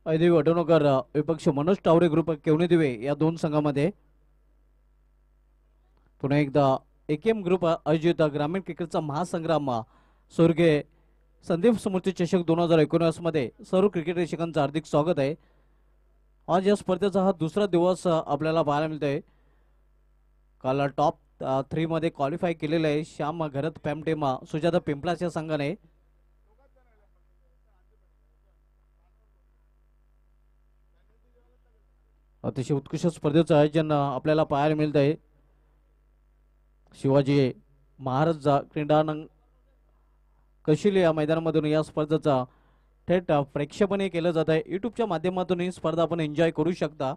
अयदेवी वडवणकर विपक्ष मनोज टावरे ग्रुप केवणे दिवे या दोन संघामध्ये पुन्हा एकदा एकेएम ग्रुप आयोजित ग्रामीण क्रिकेटचा महासंग्राम स्वर्गीय संदीप स्मृती चषक 2019 मध्ये सर्व क्रिकेट रसिकांचं हार्दिक स्वागत आहे। आज या स्पर्धेचा हा दुसरा दिवस आपल्याला पाहायला मिळतोय। काल टॉप 3 मध्ये क्वालिफाय केलेले आहे श्याम घरत पॅमटेम सुजाता पिंपळाच्या संघाने। अतिशय उत्कृष्ट स्पर्धेचं आयोजन आपल्याला पाहायला मिळत आहे। शिवाजी महाराज क्रीडानंग कशिले या मैदानामधून या स्पर्धेचा थेट प्रेक्षेपण केलं जात आहे। यूट्यूबच्या माध्यमातून ही स्पर्धा आपण एन्जॉय करू शकता।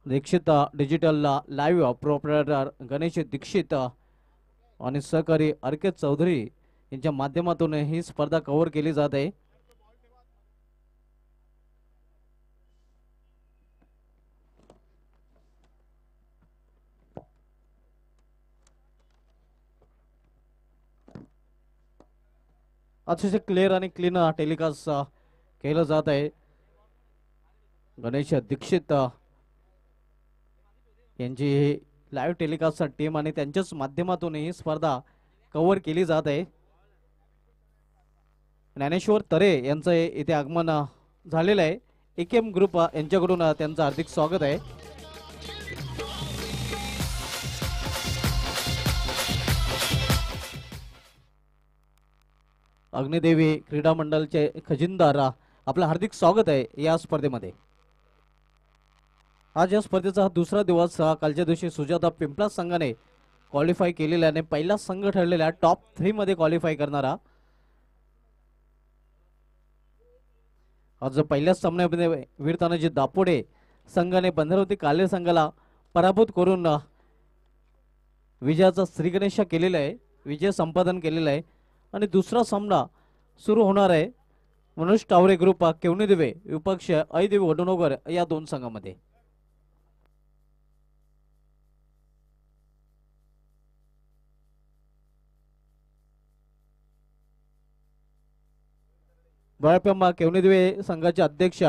दीक्षित डिजिटलला लाईव्ह प्रोप्रायटर गणेश दीक्षित आणि सहकारी अर्केत चौधरी यांच्या माध्यमातून ही स्पर्धा कव्हर केली जात आहे। अतिशय क्लिअर आणि क्लीन टेलिकास्ट केलं जात आहे। गणेश दीक्षित यांची लाईव्ह टेलिकास्ट टीम आणि त्यांच्याच माध्यमातून ही स्पर्धा कव्हर केली जात आहे। ज्ञानेश्वर तरे यांचं इथे आगमन झालेलं आहे। एकेएम ग्रुप यांच्याकडून त्यांचं हार्दिक स्वागत आहे। अग्निदेवी क्रीडा मंडळाचे खजिनदार आपलं हार्दिक स्वागत आहे या स्पर्धेमध्ये। आज या स्पर्धेचा हा दुसरा दिवस कालच्या दिवशी सुजाता पिंपळा संघाने क्वालिफाय केलेला आणि पहिला संघ ठरलेला टॉप 3 मध्ये क्वालिफाय करणारा। आज पहिल्याच सामन्यामध्ये वीर तानाजी दापोडे संघाने बंधारवती काले संघाला पराभूत करून विजयाचा श्रीगणेश केलेला आहे, विजय संपादन केलेला आहे। आणि दुसरा सामना सुरू होणार आहे मनोज टावरे ग्रुप केवणे दिवे विपक्ष अयदेवी वडवणकर या दोन संघामध्ये। बळाप्पा केवणे दिवे संघाचे अध्यक्ष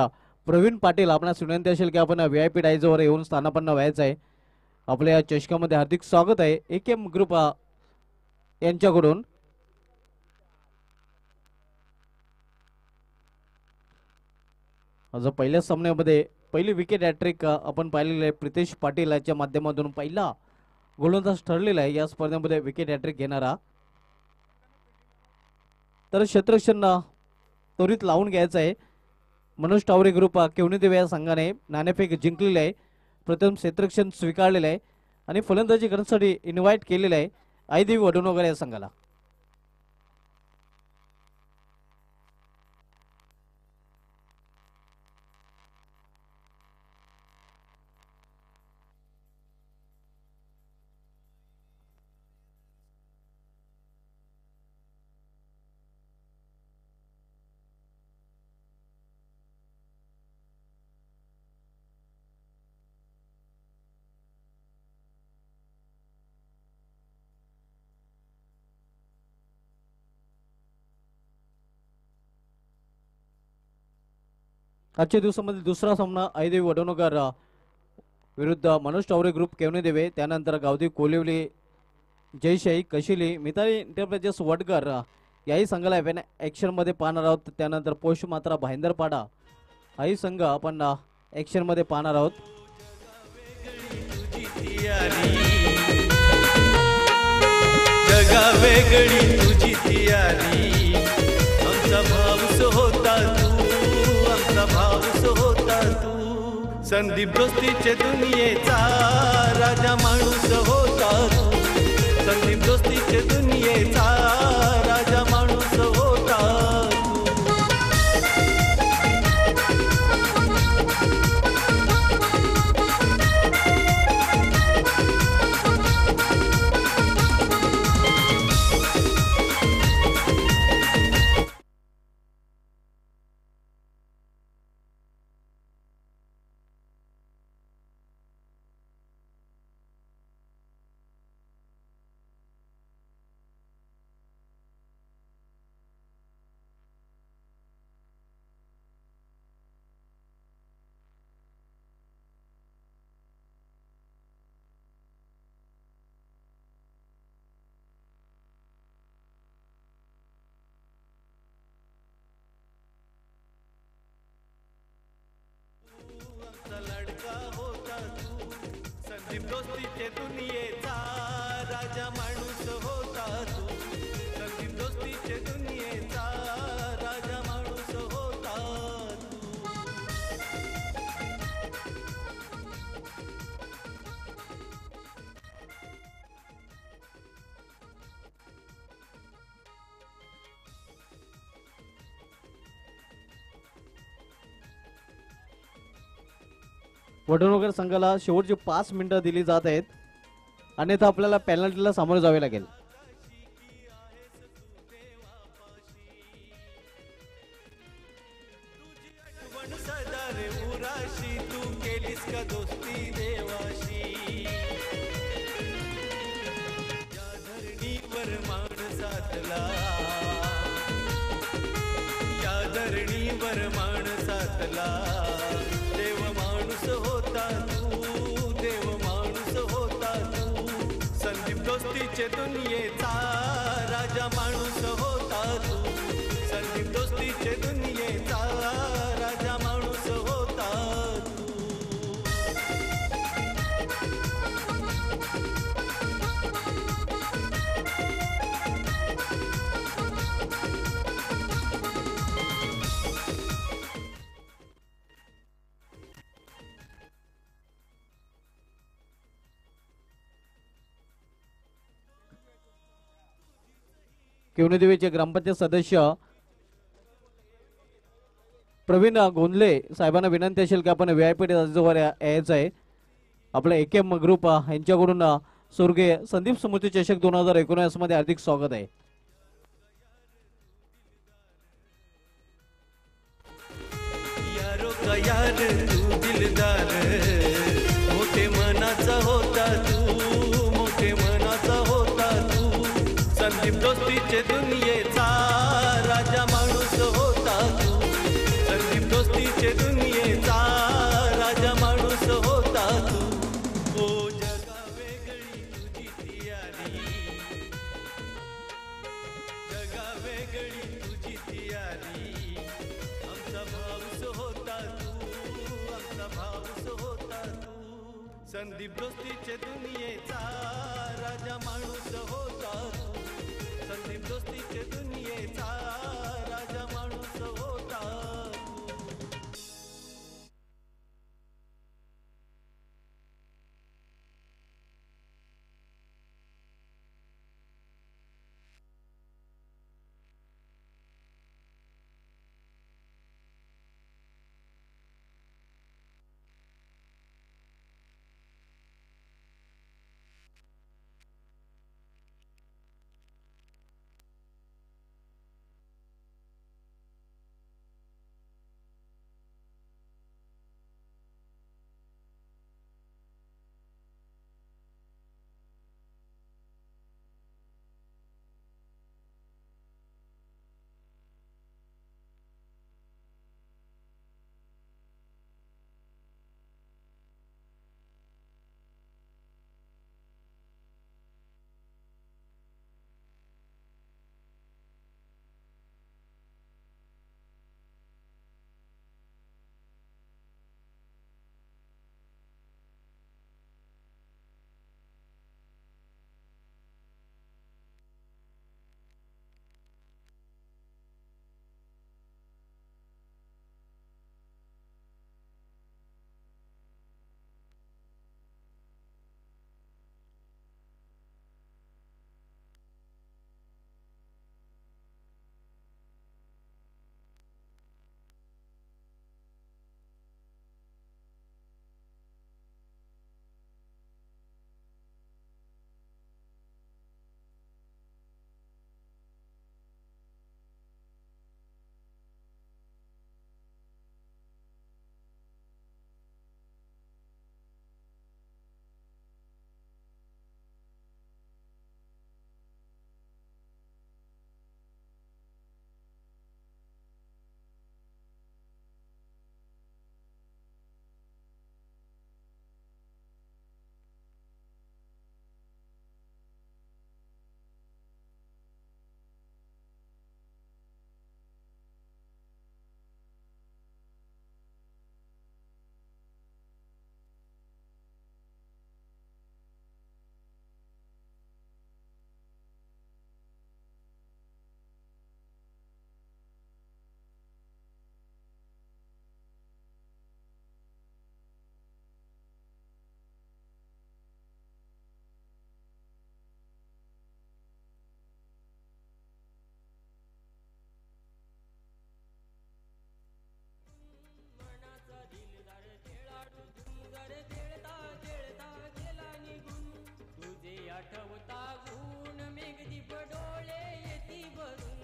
प्रवीण पाटील आपणास विनंती असेल की आपण व्हीआयपी डायजवर येऊन स्थानापन्न व्हायचं आहे। आपल्या चषकामध्ये हार्दिक स्वागत आहे एकेएम ग्रुप यांच्याकडून। आज पहिल्या सामन्यामध्ये पहिली विकेट हॅट्रिक आपण पाहिलेली आहे। प्रितेश पाटील यांच्या माध्यमातून पहिला गोलंदाज ठरलेला आहे या स्पर्धेमध्ये विकेट हॅट्रिक घेणारा। तर क्षेत्ररक्षण त्वरित लावून घ्यायचं आहे। मनोज टावरे ग्रुप केवणे देवे या संघाने नाणेफेक जिंकलेली आहे, प्रथम क्षेत्ररक्षण स्वीकारलेलं आहे आणि फलंदाजी करण्यासाठी इन्व्हाइट केलेलं आहे अयदेवी वडवणकर या संघाला। आजच्या दिवसामध्ये दुसरा सामना अयदेवी वडवणकर विरुद्ध मनोज टावरे ग्रुप केवणे देवे, त्यानंतर गावदी कोलिवली जयशाही कशिली मिताली इंटरप्राइजेस वडकर याही संघाला ॲक्शन मध्ये पाहणार आहोत। त्यानंतर पोष मात्रा भाईंदरपाडा हाही संघ आपण ॲक्शन मध्ये पाहणार आहोत। जगा वेगळी तुझी तियारी, आमचा भाऊस होता तू, आमचा भाऊस होता तू। संदीप दोस्तीचे दुनियेचा राजा माणूस होता तू, संदीप दोस्तीचे दुनियेचा राजा माणूस होता तू। दुनियेचा राजा माणूस होता तू. संदीप दोस्तीचे दुनियेचा राजा माणूस होता तू. वडनगर संघाला शेवटची 5 मिनिटं दिली जात आहेत, अन्यथा आपल्याला पेनल्टीला सामोरे जावे लागेल. आठवण सदा रे उराशी तू केलीस का दोस्ती देवाशी. या धरणीवर माणसातला, या धरणीवर माणसातला देव माणूस होता तू, देव माणूस होता तू. संदीप दोस्तीचे दुनियेचा राजा माणूस होता तू. संदीप दोस्तीचे दुनियेचा राजा माणूस होता तू. किवनी देवीचे ग्रामपंचायत सदस्य प्रवीण गोंदले साहेबांना विनंती असेल की आपण व्हीआयपी रजेवर यायचं आहे. आपल्या एकेएम ग्रुप यांच्याकडून स्वर्गीय संदीप स्मृती चषक 2019 मध्ये हार्दिक स्वागत आहे. यारो का यार तू दिलदार, मोठे मनाचा होता तू, मोठे मनाचा होता तू. संदीप दोस्तीचे दुनियेचा राजा माणूस होता तू. संदीप दोस्तीचे दुनियेचा राजा माणूस होता तू. ओ जगा वेगळी तुझी ती आली, जगा वेगळी तुझी ती आली. आमचा भाऊस होता तू, आमचा भाऊस होता तू. संदीप दोस्तीचे दुनियेचा राजा माणूस होता तू. संदीप दोस्तीचे दुनियेचा राजा माणूस होता तू. आठवता गुण मेघदीप डोळे येती भरून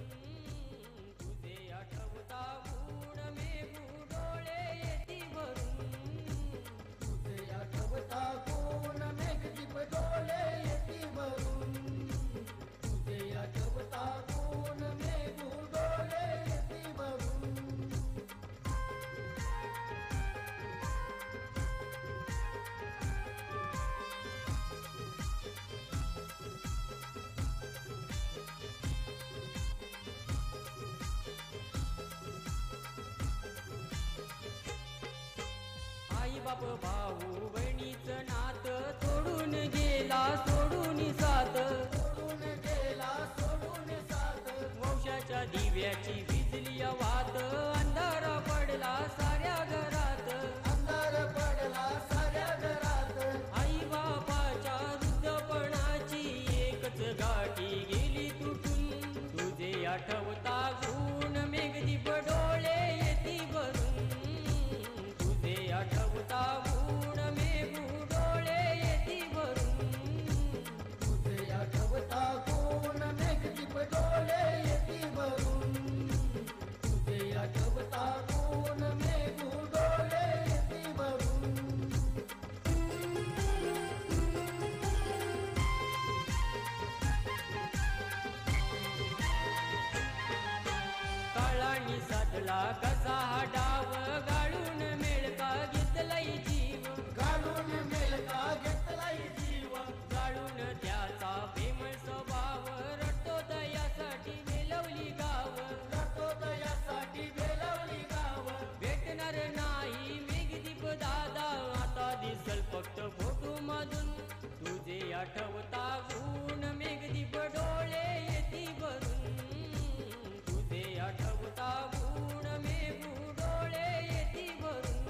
तुझे आठवता गुण मेघू डोळे येती भरून तुझे आठवता कोण मेघदीप डोळे येती भरून तुझे आठवता कोण मेघू डोळे येती भरून आई बाप भाऊ बहिणीचं नात तोडून गेला सोडून साथ सोडून गेला सोडून साथ वंशाच्या दिव्याची विजली वात अंधार पडला साऱ्या घरात अंधार पडला साऱ्या घरात आई बापाच्या वृद्धपणाची एकच गाठी गेली तुटून तुझे आठवता गुण मेघदीप डोळे येती भरून तुझे आठवता गुण मेघू डोळे येती भरून तुझे आठवता कोण मेघदीप डोळे येती भरून तुझे आठवता कोण मेघू डोळे येती भरून काळानी साधला कसा हा डाव गाळून मेळका घेतलाई जीव घालून मेलका घेतलाय जीव गाळून त्याचा प्रेमळ स्वभाव रटतो दयासाठी मेलवली गाव रटो दयासाठी बेलवली गाव भेटणार नाही मेघदीप दादा आता दिसल फक्त फोटो मधून तुझे आठवता गुण मेघदीप डोळे येती भरून तुझे आठवता गुण मेघू डोळे येती भरून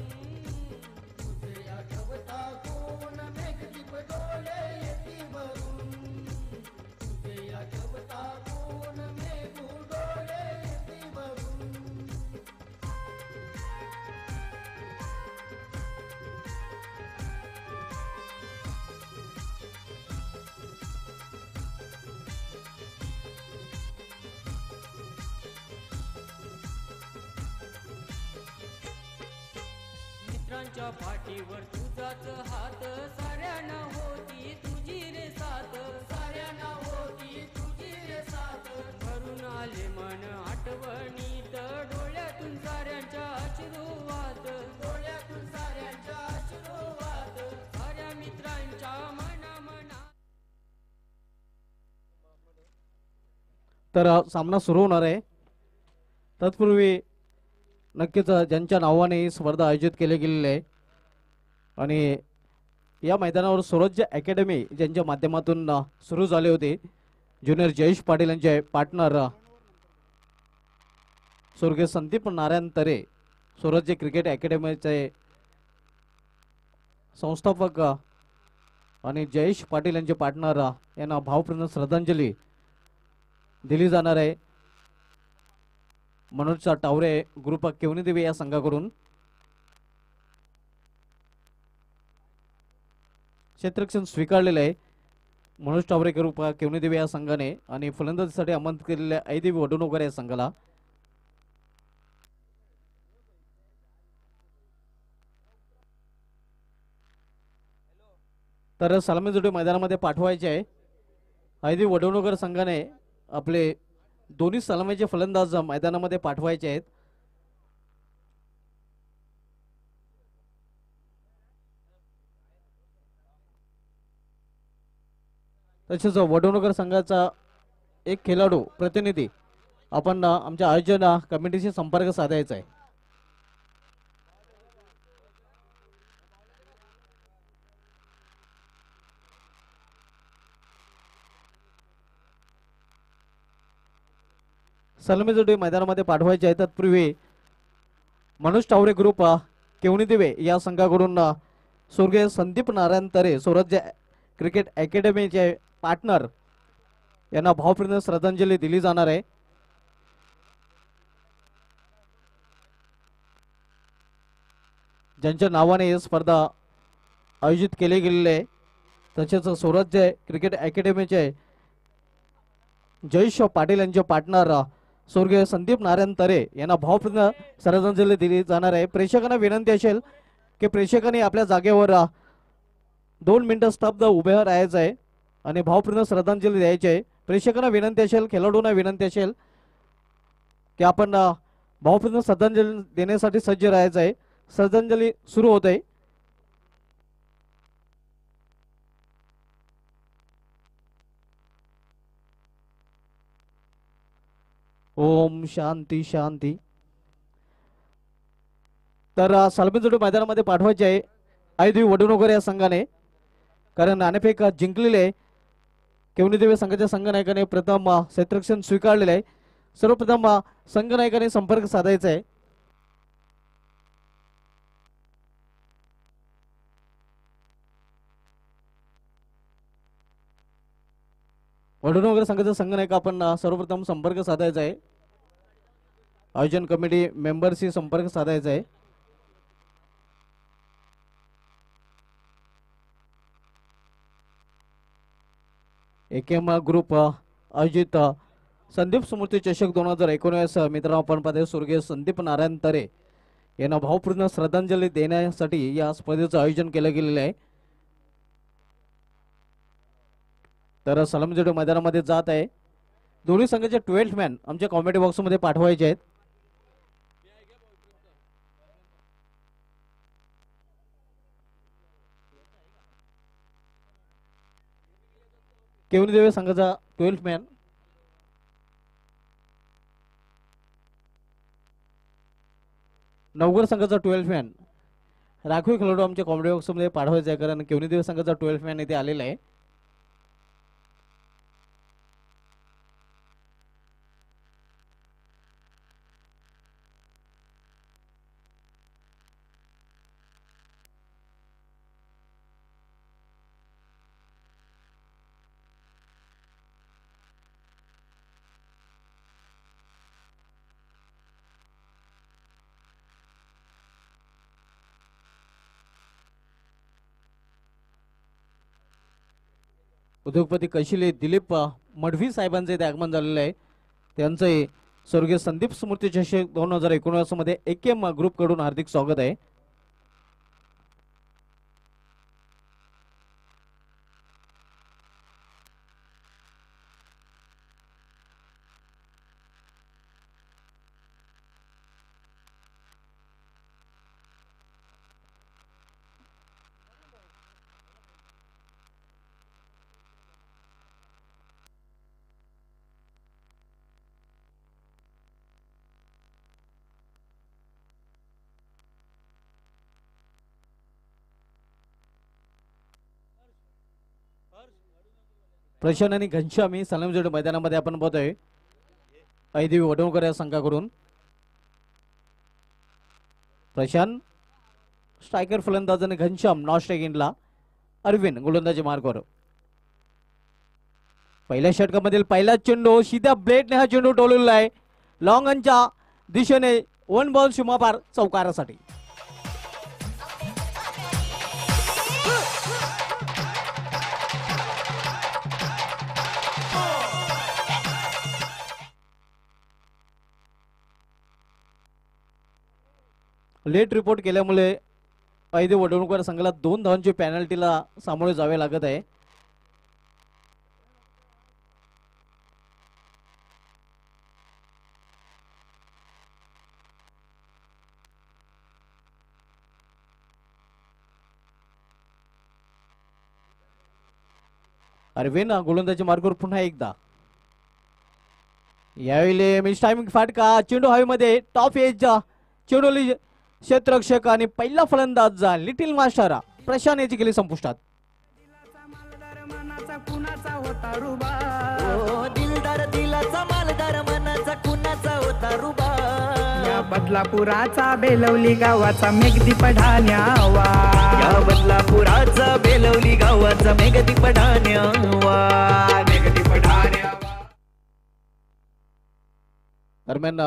तुझे आठवता कोण मेघदीप डोळे येती भरून तुझे आठवता कोण मेघू डोळे येती भरून मित्रांच्या पाठीवर तुझाच हात साऱ्यांना होती तुझी रे साथ साऱ्यांना होती तुझी रे साथ भरून आले मन आठवणीत डोळ्यातून साऱ्यांच्या अश्रुवात डोळ्यातून साऱ्यांच्या अश्रुवात साऱ्या मित्रांच्या मना तर सामना सुरू होणार आहे. तत्पूर्वी नक्कीच ज्यांच्या नावाने ही स्पर्धा आयोजित केली गेलेली आहे आणि या मैदानावर स्वराज्य अकॅडमी ज्यांच्या माध्यमातून सुरू झाले होते ज्युनियर जयेश पाटील यांचे पार्टनर स्वर्गीय संदीप नारायण तरे स्वराज्य क्रिकेट अकॅडमीचे संस्थापक आणि जयेश पाटील यांचे पार्टनर यांना भावपूर्ण श्रद्धांजली दिली जाणार आहे. मनोज टावरे ग्रुप केवनी देवी या संघाकडून क्षेत्ररक्षण स्वीकारलेलं आहे मनोज टावरे ग्रुप केवनी देवी या संघाने आणि फलंदाजीसाठी आमंत्रित केलेल्या ऐदेवी वडुणोकर या संघाला. तर सलामी जोडी मैदानामध्ये पाठवायचे आहे. ऐदेवी वडुणोकर संघाने आपले दोन्ही सलामीचे फलंदाज मैदानामध्ये पाठवायचे आहेत. तसेच वडोणकर संघाचा एक खेळाडू प्रतिनिधी आपण आमच्या आयोजन कमिटीशी संपर्क साधायचा आहे. सलामी जोडी मैदानामध्ये पाठवायचे आहे. तत्पूर्वी मनोज टावरे ग्रुप केवणी दिवे या संघाकडून स्वर्गीय संदीप नारायण तरे स्वराज्य क्रिकेट अकॅडमीचे पार्टनर यांना भावपूर्ण श्रद्धांजली दिली जाणार आहे. ज्यांच्या नावाने ही स्पर्धा आयोजित केली गेलेली आहे तसेच स्वराज्य क्रिकेट अकॅडमीचे जयेश पाटील यांचे पार्टनर स्वर्गीय संदीप नारायण तरे यांना भावपूर्ण श्रद्धांजली दिली जाणार आहे. प्रेक्षकांना विनंती असेल की प्रेक्षकांनी आपल्या जागेवर 2 मिनिटं स्तब्ध उभे राहायचं आहे आणि भावपूर्ण श्रद्धांजली द्यायची आहे. प्रेक्षकांना विनंती असेल, खेळाडूंना विनंती असेल की आपण भावपूर्ण श्रद्धांजली देण्यासाठी सज्ज राहायचं आहे. श्रद्धांजली सुरू होत आहे. ओम शांती शांती. तर सालबेजोडे मैदानामध्ये पाठवायचे आहे आयदेवी वडनगर या संघाने, कारण नाणेफेक जिंकलेले केवणीदेवी संघाच्या संघनायकाने प्रथम क्षेत्ररक्षण स्वीकारलेले आहे. सर्वप्रथम संघनायकाने संपर्क साधायचा आहे. वडनगर संघाचा संघनायक आपण सर्वप्रथम संपर्क साधायचा आहे. आयोजन कमिटी मेंबर्सशी संपर्क साधायचा आहे. एकेम ग्रुप आयोजित संदीप स्मृती चषक 2019 मित्रांनो आपण पाहतो स्वर्गीय संदीप नारायण तरे यांना भावपूर्ण श्रद्धांजली देण्यासाठी या स्पर्धेचं आयोजन केलं गेलेलं आहे. तर सलामीजोडे मैदानामध्ये जात आहे. दोन्ही संघाचे 12th मॅन आमच्या कॉमेडी बॉक्समध्ये पाठवायचे आहेत. केवणीदेवी संघाचा 12th मॅन नवगर संघाचा 12th मॅन राखीव खेळाडू आमच्या कॉमेडी बॉक्समध्ये पाठवायचा आहे, कारण केवणीदेवी संघाचा 12th मॅन इथे आलेला आहे. उद्योगपती कशिले दिलीप मडवी साहेबांचे इथे आगमन झालेलं आहे. त्यांचे स्वर्गीय संदीप स्मृती चषक 2019 मध्ये एकेम ग्रुप कडून हार्दिक स्वागत आहे. प्रशांत आणि घनश्यामी सलामीजोडे मैदानामध्ये आपण बघतोय आयदेवी वडनगर या संघाकडून. प्रशांत स्ट्रायकर फलंदाज आणि घनश्याम नॉन स्ट्रायकिंगला, अरविंद गोलंदाजी मार्गावर. पहिल्या षटकामधील पहिला चेंडू सीधा ब्लेडने हा चेंडू टोललेला आहे लॉंग ऑनच्या दिशेने. 1 बॉल सीमापार चौकारासाठी. लेट रिपोर्ट केल्यामुळे आयदेवी वडनगर संघाला 2 धावांची पेनल्टीला सामोरे जावे लागत आहे. अरविंद गोलंदाजी मार्गावर पुन्हा एकदा. यावेळी मिस टायमिंग फाटका चेंडू हवेमध्ये टॉप एज चेंडू क्षेत्ररक्षक आणि पहिला फलंदाज लिटिल मास्टर प्रशांत याची गेली संपुष्टात. दिलदार दिलाचा मालदार मनाचा कुणाचा होता रुबा. या बदलापुराचा बेलवली गावाचा मेघदीप ढाण्यावा. या बदलापुराचा बेलवली गावाचा मेघदीप ढाण्यावा. मेघदीप ढाण्यावा. दरम्यान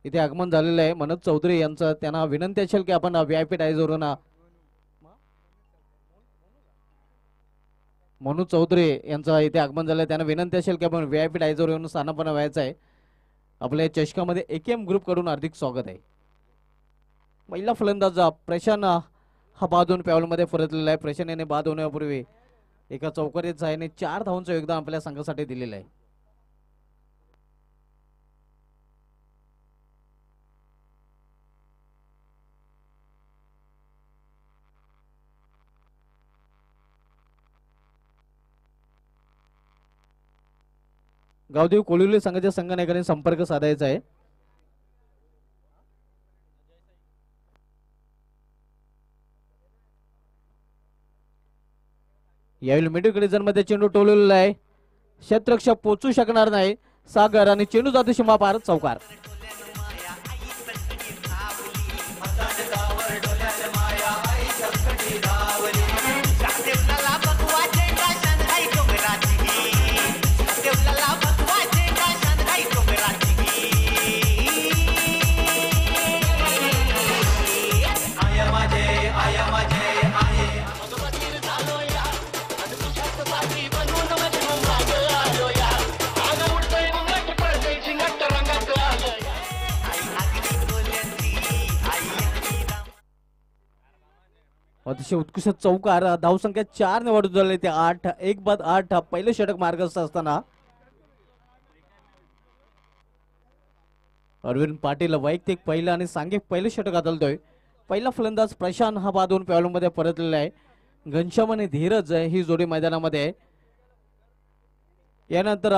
इथे आगमन झालेलं आहे मनोज चौधरी यांचं. त्यांना विनंती असेल की आपण VIP टाईजवरून मनू चौधरी यांचं इथे आगमन झालं. त्यांना विनंती असेल की आपण VIP डायझर येऊन स्थानापन्न व्हायचं आहे. आपल्या चषकामध्ये AKM ग्रुप कडून हार्दिक स्वागत आहे. पहिला फलंदाज प्रशांत हा बाद होऊन पॅवलमध्ये परतलेला आहे. प्रशांत याने बाद होण्यापूर्वी एका चौकारीत जायने 4 धावांचं योगदान आपल्या संघासाठी दिलेलं आहे. गावदेव कोलिवली संघाच्या संघनायकाने संपर्क साधायचा आहे. यावेळी मिडल क्रिजन मध्ये चेंडू टोललेला आहे. क्षेत्ररक्षक पोहोचू शकणार नाही. सागर आणि चेंडू जातो सीमा पार. चौकार. अतिशय उत्कृष्ट चौकार. धावसंख्या 4 ने वाढून झाले ते 8. 1 बाद 8. पहिले षटक मार्गस्थ असताना अरविंद पाटील वैयक्तिक पहिलं आणि सांघिक पहिले षटक आदलतोय. पहिला फलंदाज प्रशांत हा बाद होऊन पॅवलमध्ये परतलेला आहे. घनश्याम आणि धीरज ही जोडी मैदानामध्ये आहे. यानंतर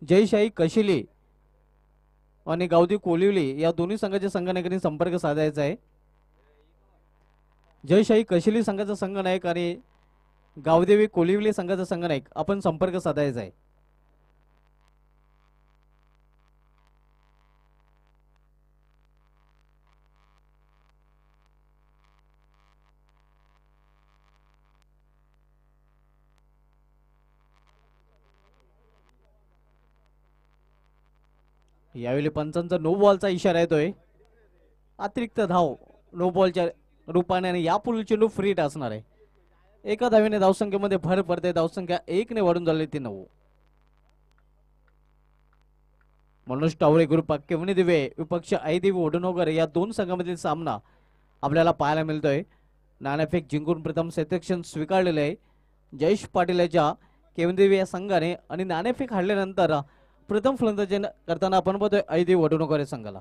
जयशाही कशिली आणि गावदेव कोलिवली या दोन्ही संघाच्या संघनायकांनी संपर्क साधायचा आहे. जयशाही कशिली संघाचा संघनायक आणि गावदेवी कोलिवली संघाचा संघनायक आपण संपर्क साधायचा आहे. यावेळी पंचांचा नो बॉलचा इशारा येतोय. अतिरिक्त धाव नो बॉलच्या रूपाने आणि यापूर्वी चेंडू फ्री हिट असणार आहे. एका धावेने धावसंख्येमध्ये भर पडते. धावसंख्या 1 ने वाढून झाली ती 9. मनोज टावरे ग्रुप केवणी दिवे विपक्ष ऐदेवी वडनोगर या दोन संघामधील सामना आपल्याला पाहायला मिळतोय. नाणेफेक जिंकून प्रथम सेक्शन स्वीकारलेले आहे जयेश पाटील याच्या केवणदेवी या संघाने आणि नाणेफेक हारल्यानंतर प्रथम फलंदाजी करताना आपण बघतोय ऐदेवी वडनोगर या संघाला.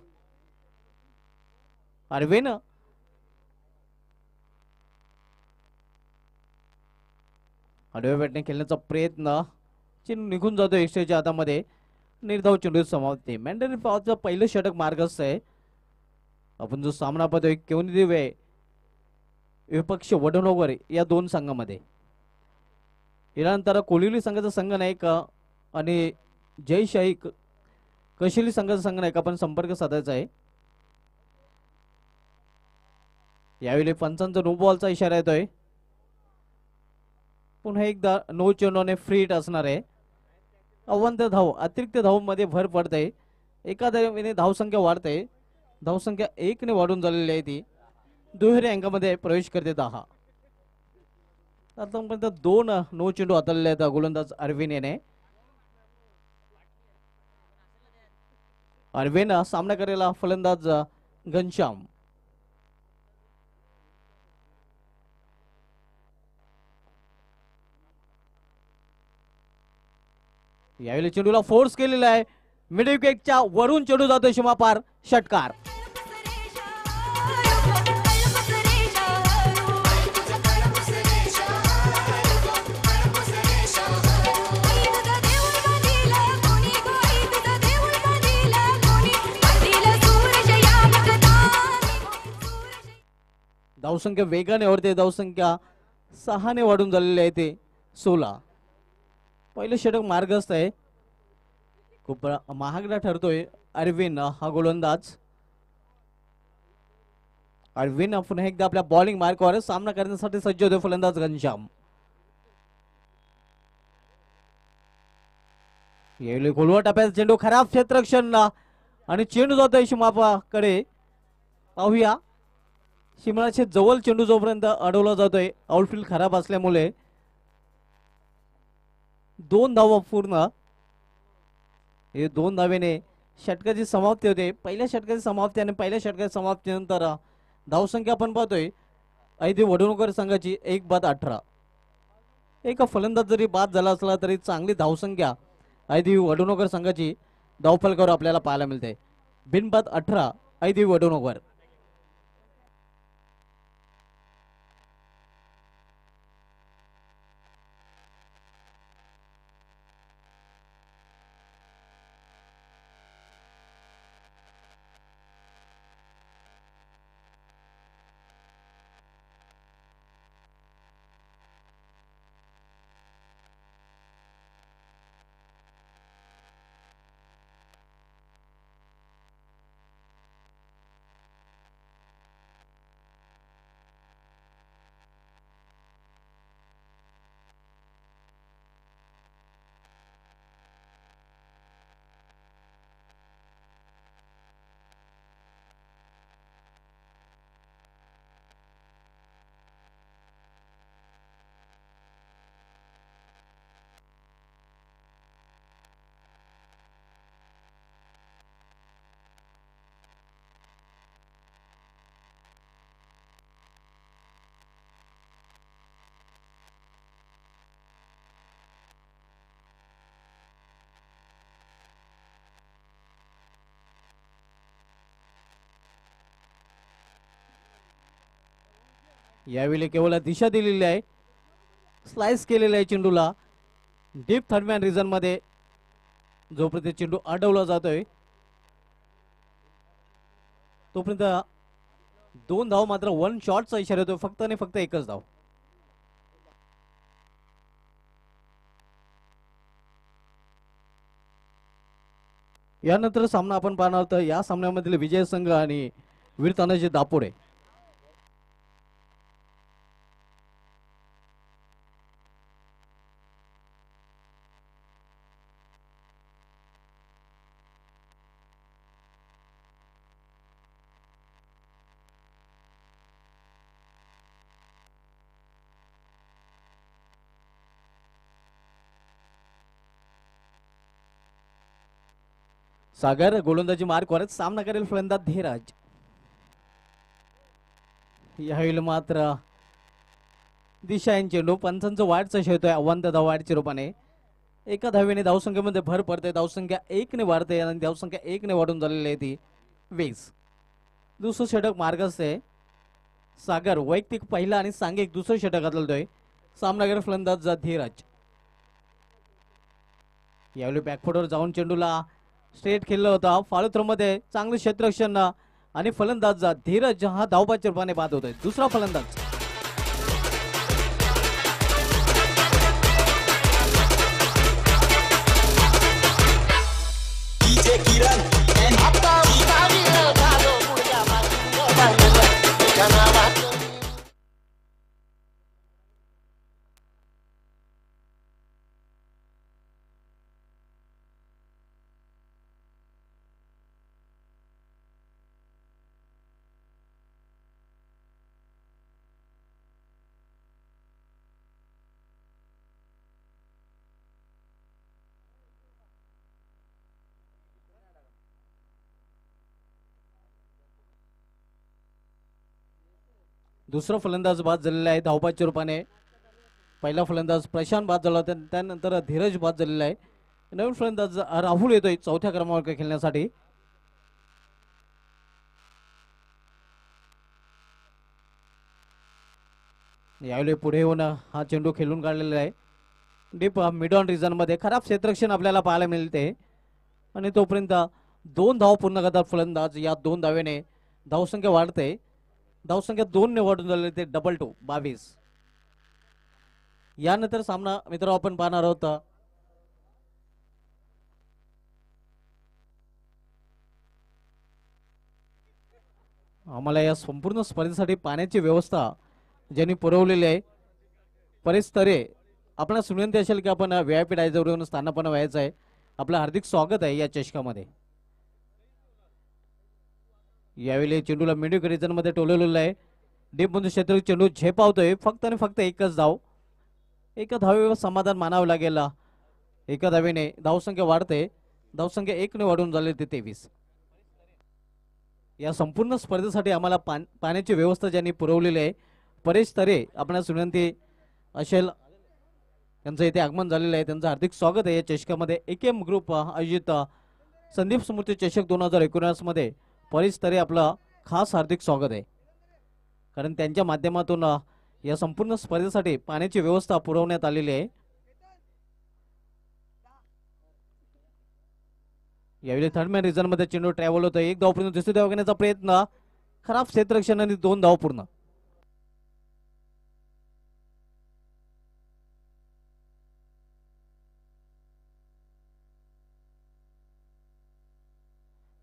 अरविंद आडव्या बॅटने खेळण्याचा प्रयत्न. चेंडू निघून जातो एक्स्ट्राच्या हातामध्ये. निर्धाव चेंडू समाप्ती. मॅन्डेटरी पॉवरचं पहिलं षटक मार्गस्थ आहे. आपण जो सामना पाहतोय केवणदेवी विपक्ष वडनोगर या दोन संघामध्ये. यानंतर कोलिवली संघाचा संघनायक आणि जयशाही कशिली संघाचा संघनायक आपण संपर्क साधायचा आहे. यावेळी पंचांचा नो बॉलचा इशारा येतोय. पुन्हा एकदा नो चेंडूने फ्री हिट असणार आहे. अवंत धाव अतिरिक्त धाव मध्ये भर पडते. एका धावेने धावसंख्या वाढते. धावसंख्या 1 ने वाढून झालेली आहे ती. दुहेरी अंकामध्ये प्रवेश करते 10. आतापर्यंत 2 नो चेंडू हाताळले आहेत गोलंदाज अरविंद याने. अरविंद सामना करेला फलंदाज घनश्याम. यावेळी चेंडूला फोर्स केलेला आहे. मिड विकेटच्या वरून चेंडू जातो सीमापार. षटकार. धावसंख्या वेगाने वाढते. धावसंख्या 6 ने वाढून झालेली आहे ते 16. पहिलं षटक मार्गस्थ आहे. खूप महागडा ठरतोय अरविंद हा गोलंदाज. अरविंद पुन्हा एकदा आपल्या बॉलिंग मार्कावर सामना करण्यासाठी सज्ज होतो फलंदाज घनश्याम. यावेळी गोलवा टप्प्याचा चेंडू खराब क्षेत्ररक्षण आणि चेंडू जातोय सीमापाकडे. पाहूया सीमाच्या जवळ चेंडू जोपर्यंत अडवला जातोय आउटफील्ड खराब असल्यामुळे 2 धावा पूर्ण. हे 2 धावेने षटकाची समाप्ती होते. पहिल्या षटकाची समाप्ती आणि पहिल्या षटकाच्या समाप्तीनंतर धावसंख्या आपण पाहतोय ऐदी वडवणूकर संघाची 1-18. एक फलंदाज जरी बाद झाला असला तरी चांगली धावसंख्या ऐदी वडवणूकर संघाची धावफलकावर आपल्याला पाहायला मिळते. बिनबाद 18 ऐदी वडवणूकर. यावेळी केवळ दिशा दिलेली आहे. स्लाइस केलेला आहे चेंडूला डीप थर्डमॅन रिजन मध्ये. जोपर्यंत चेंडू अडवला जातोय तोपर्यंत 2 धाव मात्र 1 शॉटचा इशारा येतोय. फक्त आणि फक्त एकच धाव. यानंतर सामना आपण पाहणार आहोत. या सामन्यामधील विजय संघ आणि वीर तानाजी दापोडे. सागर गोलंदाजी मार्क करत सामना करेल फलंदाज धीरज. यावेळी मात्र दिशा यांनी चेंडू पंचांचं वाईटचा खेळतोय. अवंत धाव वाईटच्या रूपाने. एका धावेने धावसंख्येमध्ये भर पडते. धावसंख्या 1 ने वाढते आणि धावसंख्या 1 ने वाढून झालेली आहे ती 20. दुसरं षटक मार्ग असते. सागर वैयक्तिक पहिला आणि सांघिक दुसरं षटक घालतोय. सामना करेल फलंदाज धीरज. यावेळी बॅकफुटवर जाऊन चेंडूला स्ट्रेट खेळला होता. फॉलो मध्ये चांगलं क्षेत्ररक्षण आणि फलंदाज धीरज हा धावबाच्या रूपाने बाद होतोय. दुसरा फलंदाज दुसरा फलंदाज बाद झालेला आहे धावबाच्या रूपाने. पहिला फलंदाज प्रशांत बाद झाला होता. त्यानंतर धीरज बाद झालेला आहे. नवीन फलंदाज राहुल येतोय चौथ्या क्रमांकावर खेळण्यासाठी. यावेळी पुढे येऊन हा चेंडू खेळून काढलेला आहे. डीप मिड ऑन रिजन मध्ये खराब क्षेत्ररक्षण आपल्याला पाहायला मिळते आणि तोपर्यंत 2 धाव पूर्ण करतात फलंदाज. या 2 धावेने धावसंख्या वाढते. धावसंख्या 2 ने वाढून झालेली ते 2-2 22. यानंतर सामना मित्र आपण पाहणार आहोत. आम्हाला या संपूर्ण स्पर्धेसाठी पाण्याची व्यवस्था ज्यांनी पुरवलेली आहे परेश तरे आपणास विनंती असेल की आपण VIP डायजवर येऊन स्थानापन्न व्हायचं आहे. आपलं हार्दिक स्वागत आहे या चषकामध्ये. यावेळी चेंडूला मिड रिजन मध्ये टोलवलेलं आहे. डीप मध्ये क्षेत्र चेंडू झेपावतोय. फक्त आणि फक्त एकच धाव. एका धावेवर समाधान मानावं लागेल एका धावेने धावसंख्या वाढते. धावसंख्या 1ने वाढून झाले ते 23. या संपूर्ण स्पर्धेसाठी आम्हाला पाण्याची व्यवस्था ज्यांनी पुरवलेली आहे परेश तरे आपणास विनंती असेल त्यांचं इथे आगमन झालेलं आहे. त्यांचं हार्दिक स्वागत आहे. या चषकामध्ये एकेएम ग्रुप आयोजित संदीप स्मृती चषक 2019 मध्ये परेश तरे आपलं खास हार्दिक स्वागत आहे. कारण त्यांच्या माध्यमातून या संपूर्ण स्पर्धेसाठी पाण्याची व्यवस्था पुरवण्यात आलेली आहे. यावेळी थर्डमॅन रिझन मध्ये चेंडू ट्रॅव्हल होतं. 1 धाव पूर्ण. दुसरी धाव घेण्याचा प्रयत्न खराब क्षेत्ररक्षण आणि 2 धाव पूर्ण.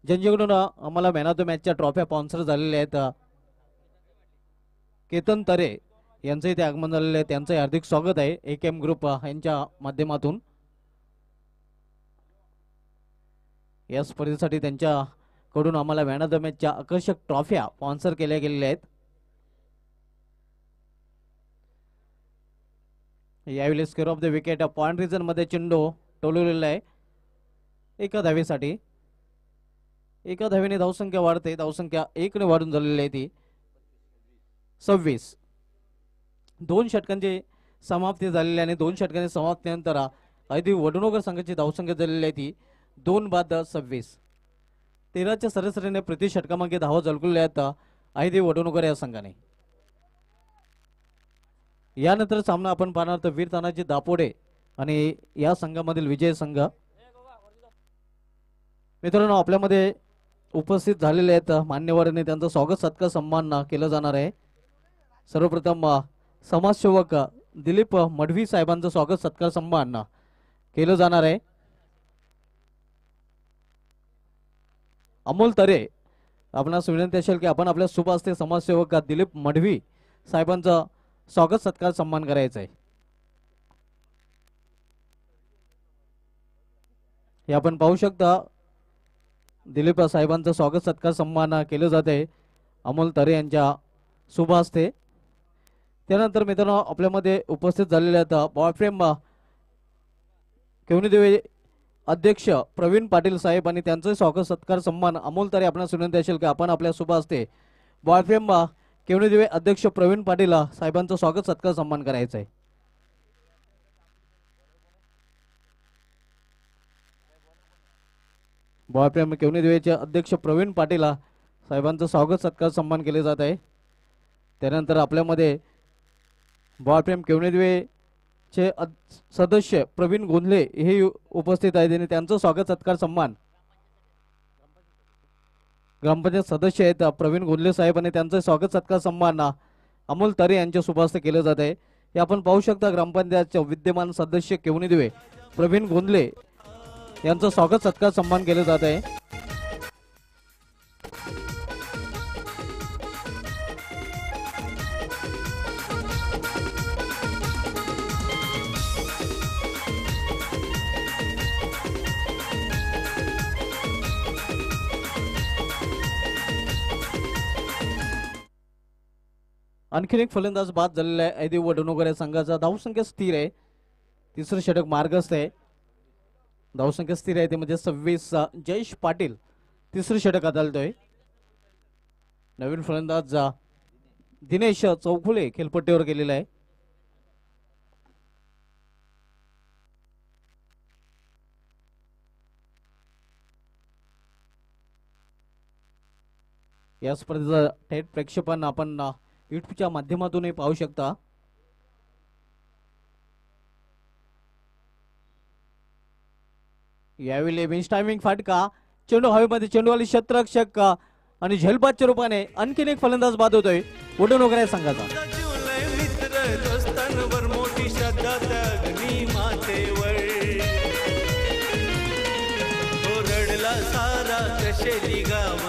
ज्यांच्याकडून आम्हाला मॅन ऑफ द मॅचच्या ट्रॉफ्या स्पॉन्सर झालेल्या आहेत केतन तरे यांचं इथे आगमन झालेलं आहे. त्यांचं हार्दिक स्वागत आहे एकेएम ग्रुप यांच्या माध्यमातून. या स्पर्धेसाठी त्यांच्याकडून आम्हाला मॅन ऑफ द मॅचच्या आकर्षक ट्रॉफ्या स्पॉन्सर केल्या गेलेल्या आहेत. यावेळी square of the wicket point region मध्ये चेंडू टोलवलेला आहे एका धावेसाठी. एका धावेने धावसंख्या वाढते. धावसंख्या 1ने वाढून झालेली आहे ती 26. 2 षटकांची समाप्ती झालेली आणि 2 षटकांची समाप्तीनंतर आयदी वडनोगर संघाची धावसंख्या झालेली आहे ती 2/26. 13च्या सरासरीने प्रति षटकामागे धावा झळकलेल्या आहेत आयदी वडनोगर या संघाने. यानंतर सामना आपण पाहणार तर वीर तानाजी दापोडे आणि या संघामधील विजय संघ. मित्रांनो आपल्यामध्ये उपस्थित झालेले आहेत मान्यवरांनी त्यांचं स्वागत सत्कार सन्मान केलं जाणार आहे. सर्वप्रथम समाजसेवक दिलीप मडवी साहेबांचं स्वागत सत्कार सन्मान केलं जाणार आहे. अमोल तरे आपणास विनंती असेल की आपण आपल्या शुभ हस्ते समाजसेवक दिलीप मडवी साहेबांचं स्वागत सत्कार सन्मान करायचं आहे. हे आपण पाहू शकता दिलीप साहेबांचं स्वागत सत्कार सन्मान केलं जात आहे अमोल तरे यांच्या शुभ हस्ते. त्यानंतर मित्रांनो आपल्यामध्ये उपस्थित झालेले आहेत बॉयफ्रेम केवणीदेवी अध्यक्ष प्रवीण पाटील साहेब आणि त्यांचे स्वागत सत्कार सन्मान अमोल तरे आपणास विनंती असेल की आपण आपल्या शुभ हस्ते बॉयफ्रेम केवणीदेवी अध्यक्ष प्रवीण पाटील साहेबांचं स्वागत सत्कार सन्मान करायचं आहे. बॉयफ्रेम केवणीदेवीचे अध्यक्ष प्रवीण पाटील साहेबांचं स्वागत सत्कार सन्मान केले जात आहे. त्यानंतर आपल्यामध्ये बॉयफ्रेम केवणीदेवीचे सदस्य प्रवीण गोंधले हे उपस्थित आहेत आणि त्यांचं स्वागत सत्कार सन्मान ग्रामपंचायत सदस्य आहेत प्रवीण गोंधले साहेब आणि त्यांचं स्वागत सत्कार सन्मान अमोल तरे यांच्या शुभ हस्ते केलं जात आहे. हे आपण पाहू शकता ग्रामपंचायतचे विद्यमान सदस्य केवणीदेवी प्रवीण गोंधले यांचं स्वागत सत्कार सन्मान केलं जात आहे. आणखीन एक फलंदाज बाद झालेला आहे ऐदी वडनोगर या संघाचा. धावसंख्या स्थिर आहे. तिसरं षटक मार्गस्थ आहे. धावसंख्या स्थिर आहे ते म्हणजे 26. जयेश पाटील तिसरं षटक आदळतोय. नवीन फलंदाज दिनेश चौखुले खेळपट्टीवर गेलेला आहे. या स्पर्धेचं थेट प्रेक्षेपण आपण युट्यूबच्या माध्यमातूनही पाहू शकता. यावेळी बेंच टायमिंग फाटका चेंडू हवेमध्ये चेंडूवाली क्षेत्ररक्षक आणि झेलबादच्या रूपाने आणखीन एक फलंदाज बाद होतोय वडनोगर या संघाचा. जीवलय मित्र दोस्तांवर मोठी श्रद्धा त्या अग्नी मातेवर रडला सारा कशेली गाव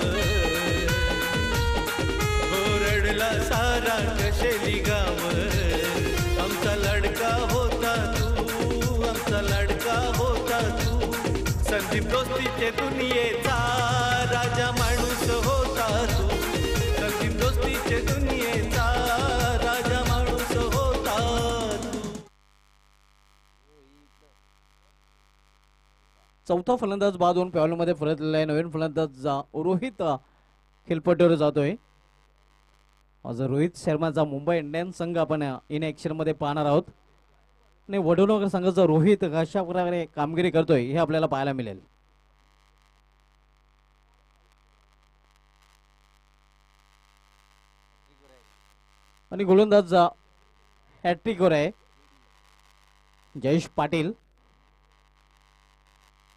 रडला सारा कशेली गाव आमचा लडका होता तू आमचा लडका होता तू संदीप दोस्तीचे दुनियेचा राजा माणूस होता तू संदीप दोस्तीचे दुनियेचा राजा माणूस होता तू. चौथा फलंदाज बाद होऊन पॅवलमध्ये परतलेला आहे. नवीन फलंदाज रोहित खेळपट्टीवर जातोय. आज रोहित शर्माचा मुंबई इंडियन्स संघ आपण इन ऍक्शन मध्ये पाहणार आहोत आणि वडोदरा संघाचा रोहित कशा प्रकारे कामगिरी करतोय हे आपल्याला पाहायला मिळेल. आणि गोलंदाज हॅट्रिकवर आहे जयेश पाटील.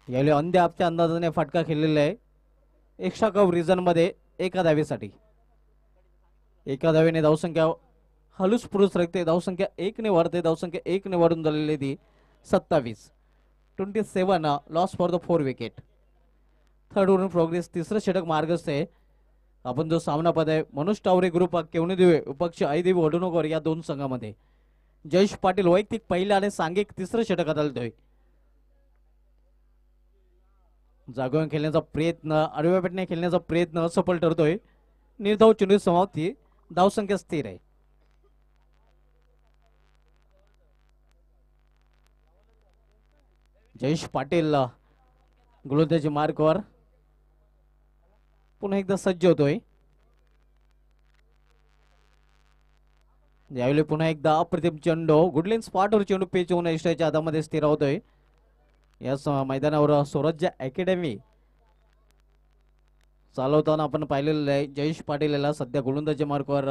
यावेळी अंध्याच्या अंदाजाने फटका खेळलेला आहे. एक्स्ट्रा कप रिझन मध्ये एका धावेसाठी. एका धावेने धावसंख्या हलूस पुरुष रखते. धावसंख्या 1 ने वाढते. धावसंख्या 1 ने वाढून झालेली ती 27. 27 loss for the 4 wicket. Third over progress. तिसरं षटक मार्गस्थ आहे. आपण जो सामना पाहत आहे मनोज टावरे ग्रुप केवणी दिवे विपक्ष आईदेवी वडुणोकर या दोन संघामध्ये जयेश पाटील वैयक्तिक पहिला आणि सांघिक तिसरं षटक हाताळतोय. जागोन खेळण्याचा प्रयत्न आडव्या पेटणे खेळण्याचा प्रयत्न असफल ठरतोय. निर्धाव चेंडू समाप्ती. धावसंख्या स्थिर आहे. जयेश पाटील गोलंदाजी मार्कवर पुन्हा एकदा सज्ज होतोय. यावेळी पुन्हा एकदा अप्रतिम चेंडू गुडलिन स्पॉटवर चेंडू पेच होऊन इष्टाच्या हातामध्ये स्थिर होतोय. या मैदानावर स्वराज्य अकॅडमी चालवताना आपण पाहिलेलं आहे. जयेश पाटील याला सध्या गोलंदाजी मार्कवर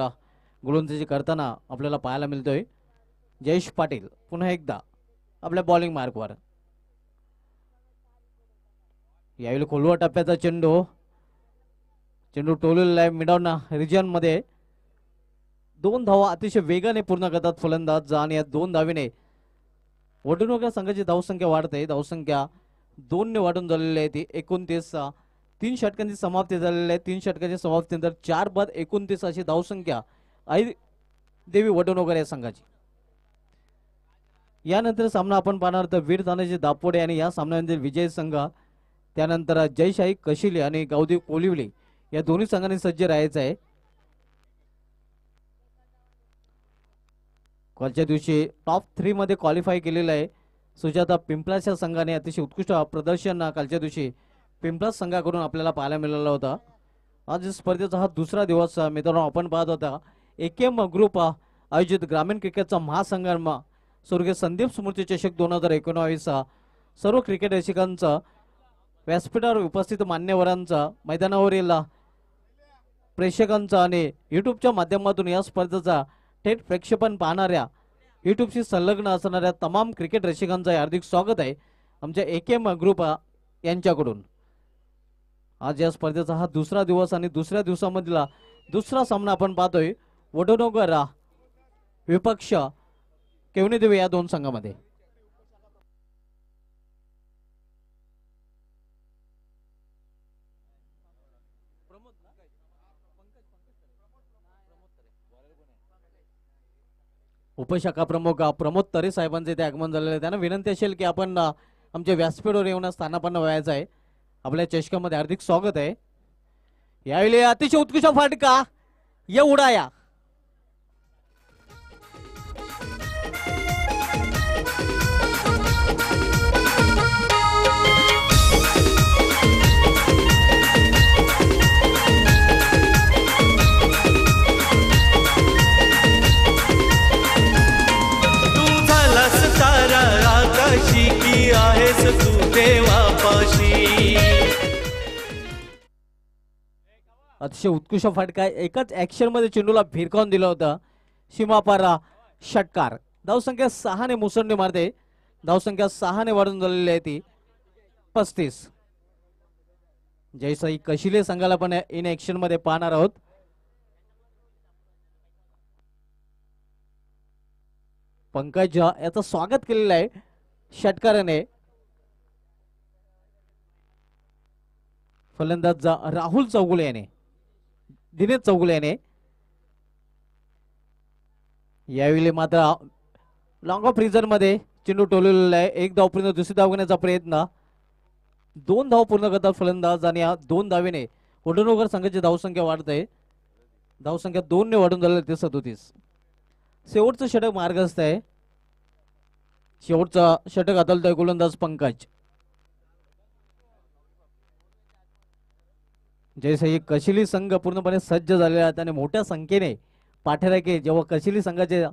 गोलंदाजी करताना आपल्याला पाहायला मिळतोय. जयेश पाटील पुन्हा एकदा आपल्या बॉलिंग मार्कवर. यावेळी खोलवा टप्प्याचा चेंडू टोललेला आहे मिडॉन रिजन मध्ये. 2 धावा अतिशय वेगाने पूर्ण करतात फलंदाज आणि या 2 धावेने वडुणोकर संघाची धावसंख्या वाढते. धावसंख्या 2 ने वाढून झालेली आहे ती 29. 3 षटकांची समाप्ती झालेली आहे. 3 षटकांची समाप्तीनंतर 4 बाद 29 अशी धावसंख्या आई देवी वडुणोकर या संघाची. यानंतर सामना आपण पाहणार तर वीर तानाजी दापोडे आणि या सामन्यामध्ये विजय संघ. त्यानंतर जयशाही कशिले आणि गावदेव कोलिवली या दोन्ही संघांनी सज्ज राहायचं आहे. कालच्या दिवशी टॉप 3 मध्ये क्वालिफाय केलेलं आहे. सुजाता पिंपलाच्या संघाने अतिशय उत्कृष्ट प्रदर्शन कालच्या दिवशी पिंपलास संघाकडून आपल्याला पाहायला मिळाला होता. आज स्पर्धेचा हा दुसरा दिवस मित्रांनो आपण पाहत होता. एकेएम ग्रुप आयोजित ग्रामीण क्रिकेटचा महासंग्राम स्वर्गीय संदीप स्मृती चषक 2019 सर्व क्रिकेट रसिकांचं व्यासपीठावर उपस्थित मान्यवरांचा मैदानावरील प्रेक्षकांचा आणि युट्यूबच्या माध्यमातून या स्पर्धेचा थेट प्रक्षेपण पाहणाऱ्या युट्यूबशी संलग्न असणाऱ्या तमाम क्रिकेट रसिकांचं हार्दिक स्वागत आहे आमच्या एकेएम ग्रुप यांच्याकडून. आज या स्पर्धेचा हा दुसरा दिवस आणि दुसऱ्या दिवसामधला दुसरा सामना आपण पाहतोय वडोदरा विपक्ष केवणी देवी या दोन संघामध्ये. उपशाखा प्रमुख प्रमोद तरे साहेबांचे ते आगमन झालेले. त्यांना विनंती असेल की आपण आमच्या व्यासपीठावर येऊन स्थानापन्न व्हायचं आहे. आपल्या चषकामध्ये हार्दिक स्वागत आहे. यावेळी अतिशय उत्कृष्ट फटका या उडाया. आकाशी की आहेस तू देवापाशी. अतिशय उत्कृष्ट फटका एकाच ऍक्शन मध्ये चेंडूला भिरकावून दिला होता. सीमापारा षटकार. धावसंख्या 6 ने मुसंडी मारते. धावसंख्या 6 ने वाढून झालेली आहे ती 35. जयसाई कशिले संघाला पण इन ऍक्शन मध्ये पाहणार आहोत. पंकज याचं स्वागत केलेलं आहे षटकाराने. फलंदाज राहुल चौगुले याने दिनेश चौगुले याने. यावेळी मात्र लॉंग ऑफ रिझन मध्ये चेंडू टोललेला आहे. 1 धाव पूर्ण दुसरी धाव घेण्याचा प्रयत्न. 2 धाव पूर्ण करतात फलंदाज आणि या 2 धावेने वडोदरा संघाची धावसंख्या वाढते. धावसंख्या 2 ने वाढून झालेली ते 37. शेवटचं षटक मार्गस्थ आहे. शेवटचा षटक हाताळतोय गोलंदाज पंकज. जैसे ही कशिली संघ पूर्णपणे सज्ज झालेले आहेत आणि मोठ्या संख्येने पाठराखे जेव्हा कशिली संघाचे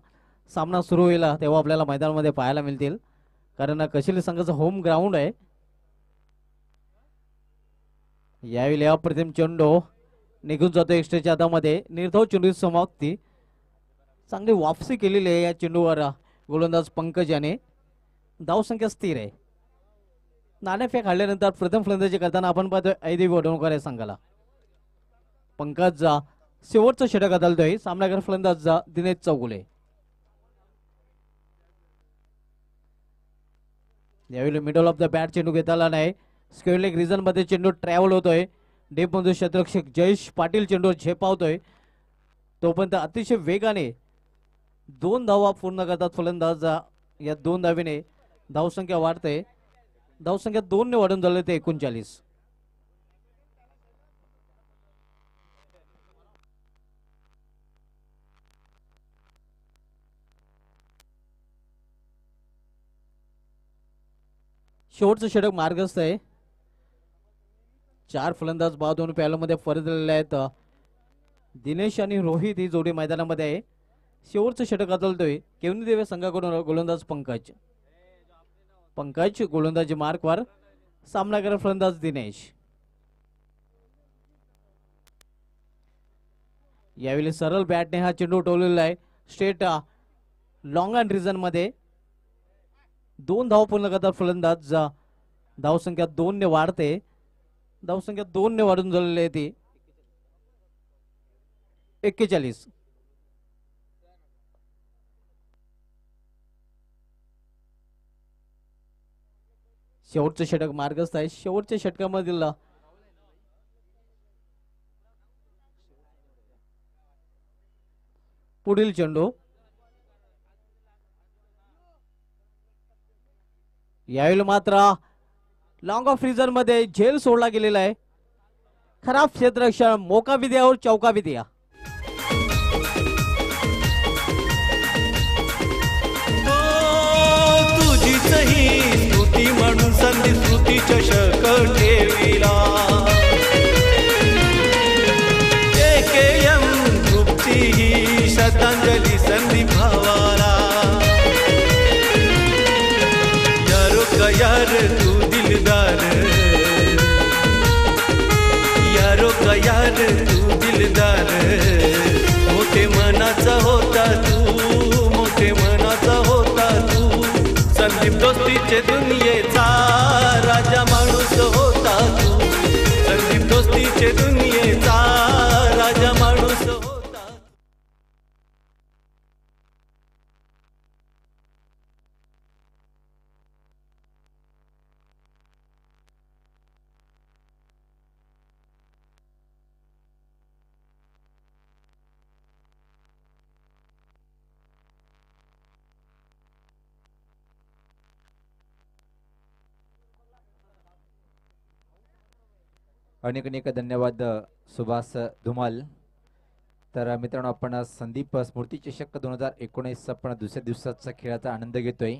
सामना सुरू होईल तेव्हा आपल्याला मैदानामध्ये पाहायला मिळतील, कारण कशिली संघाचं होम ग्राउंड आहे. यावेळी अप्रतिम चेंडू निघून जातो एक्स्ट्राच्या हातामध्ये. निर्धाव चेंडू समाप्ती. चांगली वापसी केलेली आहे या चेंडूवर गोलंदाज पंकज याने. धावसंख्या स्थिर आहे. नाणेफेक हाडल्यानंतर प्रथम फलंदाजी करताना आपण पाहतोय ऐदेवी वडवणकर या संघाला. पंकज शेवटचं षटक बदलतोय. सामनागर फलंदाज दिनेश चौगुले. यावेळी मिडल ऑफ द बॅट चेंडू घेताना नाही. स्क्वेअर लेग रिजन मध्ये चेंडू ट्रॅव्हल होतोय. डीप मधून क्षेत्ररक्षक जयेश पाटील चेंडूवर झेपावतोय. तोपर्यंत अतिशय वेगाने 2 धावा पूर्ण करतात फलंदाज. या 2 धावेने धावसंख्या वाढते. धावसंख्या 2 ने वाढून झाले ते 39. शेवटचं षटक मार्गस्थ आहे. 4 फलंदाज बाद 2 प्यालोमध्ये परतलेले आहेत. दिनेश आणि रोहित ही जोडी मैदानामध्ये आहे. शेवटचं षटक बदलतोय केवनी देवे संघाकडून गोलंदाज पंकज. पंकज गोलंदाजी मार्कवर. सामनागर फलंदाज दिनेश. यावेळी सरळ बॅटने हा चेंडू उठवलेला आहे. स्ट्रेट लॉंग अँड रिजन मध्ये 2 धाव पूर्ण करतात फलंदाज. धावसंख्या 2 ने वाढते. धावसंख्या 2 ने वाढून झालेली आहे ती 41. शेवटचं षटक मार्गस्थ आहे. शेवटच्या षटकामधील पुढील चेंडू. यावेळी मात्र लॉंग ऑफ रिजन मध्ये झेल सोडला गेलेला आहे. खराब क्षेत्ररक्षण. मौका भी दिया और चौका भी दिया. तुझीच ही स्तुती म्हणून संधी स्तुती चषक ठेविला. JKM ग्रुपची ही श्रद्धांजली संधी भावाला. यार तू दिलदार, यारो का यार तू दिलदार. मोठे मनाचा होता तू, मोठे मनाचा होता तू. संदीप दोस्तीचे दुनियेचा राजा माणूस होता तू. संदीप दोस्तीचे दुनियेचा राजा माणूस होता. अनेक अनेक धन्यवाद सुभाष धुमाल. तर मित्रांनो आपण संदीप स्मृती चषक 2019 आपण दुसऱ्या दिवसाचा खेळाचा आनंद घेतोय.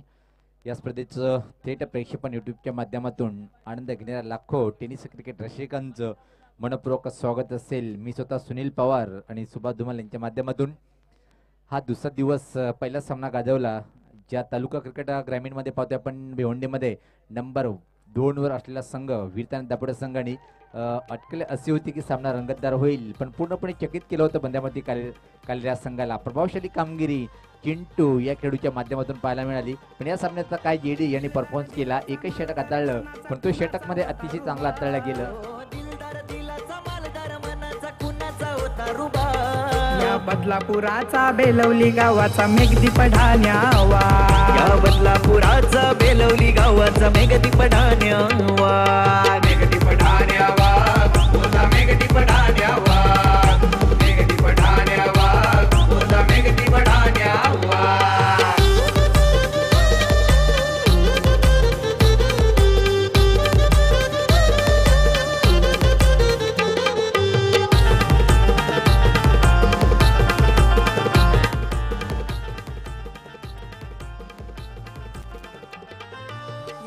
या स्पर्धेचं थेट प्रेक्षेपण यूट्यूबच्या माध्यमातून आनंद घेणाऱ्या लाखो टेनिस क्रिकेट रसिकांचं मनपूर्वक स्वागत असेल. मी स्वतः सुनील पवार आणि सुभाष धुमाल यांच्या माध्यमातून हा दुसरा दिवस पहिला सामना गाजवला. ज्या तालुका क्रिकेट ग्रामीणमध्ये पाहतोय आपण भिवंडीमध्ये नंबर 2 वर असलेला संघ वीरतान दापोडे संघाने अटकले असे होती की सामना रंगतदार होईल, पण पूर्णपणे चकित केलं होतं बंद्यामध्ये कालेल्या संघाला. प्रभावशाली कामगिरी चिंटू या खेळूच्या माध्यमातून पाहायला मिळाली. पण या सामन्याचा काय जेडी यांनी परफॉर्मन्स केला. एकच षटक हाताळलं, पण तो षटक मध्ये अतिशय चांगला हाताळलं गेलं. या बदलापुराचा बेलवली गावाचा मेघदीप ढाण्यावा. या बदलापुराचा बेलवली गावाचा मेघदीप ढाण्यावा. मेघदीप ढाण्यावा, तुझा मेघदीप ढाण्यावा. मेघदीप ढाण्यावा, तुझा मेघदीप ढाण्यावा.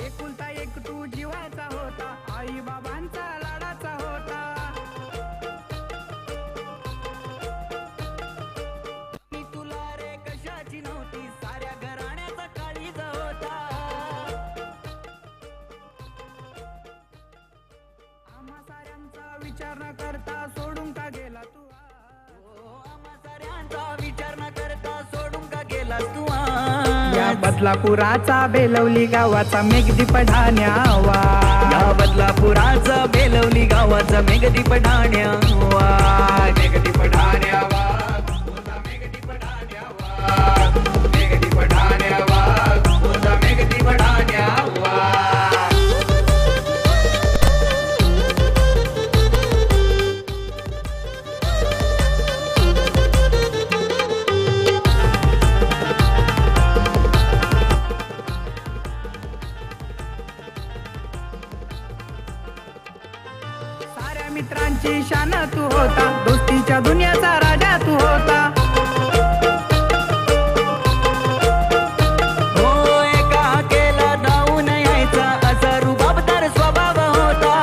एकुलता एक तू जीवाचा होता, आई बाबांचा लाडाचा होता. विचार न करता सोडून का गेला तू आम्हा साऱ्यांचा विचार न करता सोडून का गेलास तू या बदलापुराचा बेलवली गावाचा मेघदीप ढाण्यावा या बदलापुराचा बेलवली गावाचा मेघदीप ढाण्यावा मेघदीप ढाण्यावा तुझा मेघदीप ढाण्यावा मेघदीप ढाण्यावा तुझा मेघदीप ढाण्यावा साऱ्या मित्रांची शान तू होता दोस्तीच्या दुनियाचा राजा तू होता हो एका हाकेला धावून यायचा असा रुबाबदार स्वभाव होता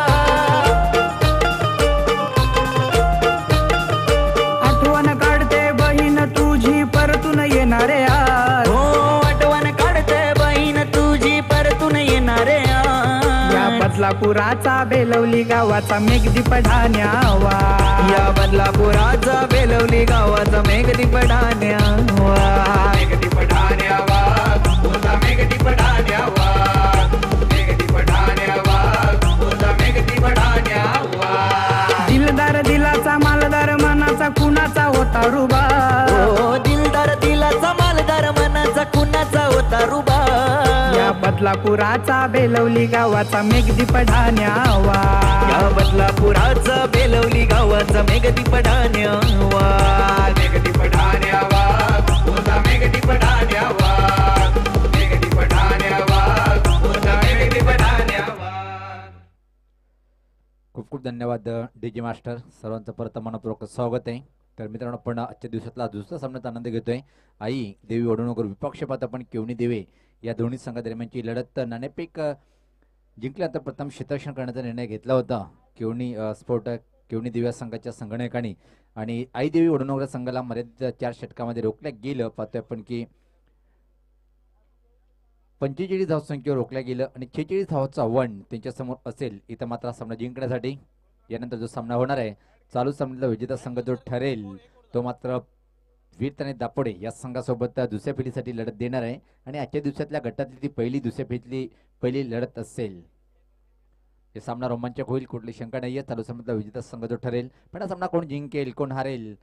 आठवण काढते बहीण तुझी परतून येणारे आज हो आठवण काढते बहीण तुझी परतून येणारे या बदलापुराचा बेलवली गावाचा मेघदीप ढाण्यावा या बदलापुराचा बेलवली गावाचा मेघदीप ढाण्यावा मेघदीप ढाण्यावा तुझा मेघदीप ढाण्यावा मेघदीप ढाण्यावा तुझा मेघदीप ढाण्यावा दिलदार दिलाचा मालदार मनाचा कुणाचा होता रुबा हो दिलदार दिलाचा मालदार मनाचा कुणाचा होता रुबा या बदलापुराचा बेलवली गावाचा मेघदीप ढाण्यावा या बदलापुराचा बेलवली गावाचा मेघदीप ढाण्यावा मेघदीप ढाण्यावा तुझा मेघदीप ढाण्यावा मेघदीप ढाण्यावा तुझा मेघदीप ढाण्यावा खूप खूप धन्यवाद डीजे मास्टर. सर्वांचं परत मनपूर्वक स्वागत आहे. तर मित्रांनो, आपण आजच्या दिवसातला दुसरा सामन्याचा आनंद घेतोय. आई देवी वडवणूकर विपक्षपात आपण केवणी देवे या दोन्ही संघादरम्यानची लढत नाणेफेक जिंकल्यानंतर प्रथम क्षेत्ररक्षण करण्याचा निर्णय घेतला होता केवणी स्पोर्ट केवणी दिव्या संघाच्या संगणकाने. आणि आई देवी वडवणूकर संघाला मर्यादित 4 षटकामध्ये रोखल्या गेलं. पाहतोय आपण की 45 धावसंख्येवर रोखल्या गेलं आणि 46 धावाचं आव्हान त्यांच्यासमोर असेल. इथं मात्र हा सामना जिंकण्यासाठी यानंतर जो सामना होणार आहे चालू सामन्यातला विजेता संघ जो ठरेल तो मात्र वीरताने दापोडे या संघासोबत दुसऱ्या फेरीसाठी लढत देणार आहे. आणि आजच्या दिवसातल्या गटातली ती दुसऱ्या फेरीतली पहिली लढत असेल. हे सामना रोमांचक होईल, कुठली शंका नाहीये. चालू सामन्यातला विजेता संघ जो ठरेल, पण हा सामना कोण जिंकेल कोण हारेल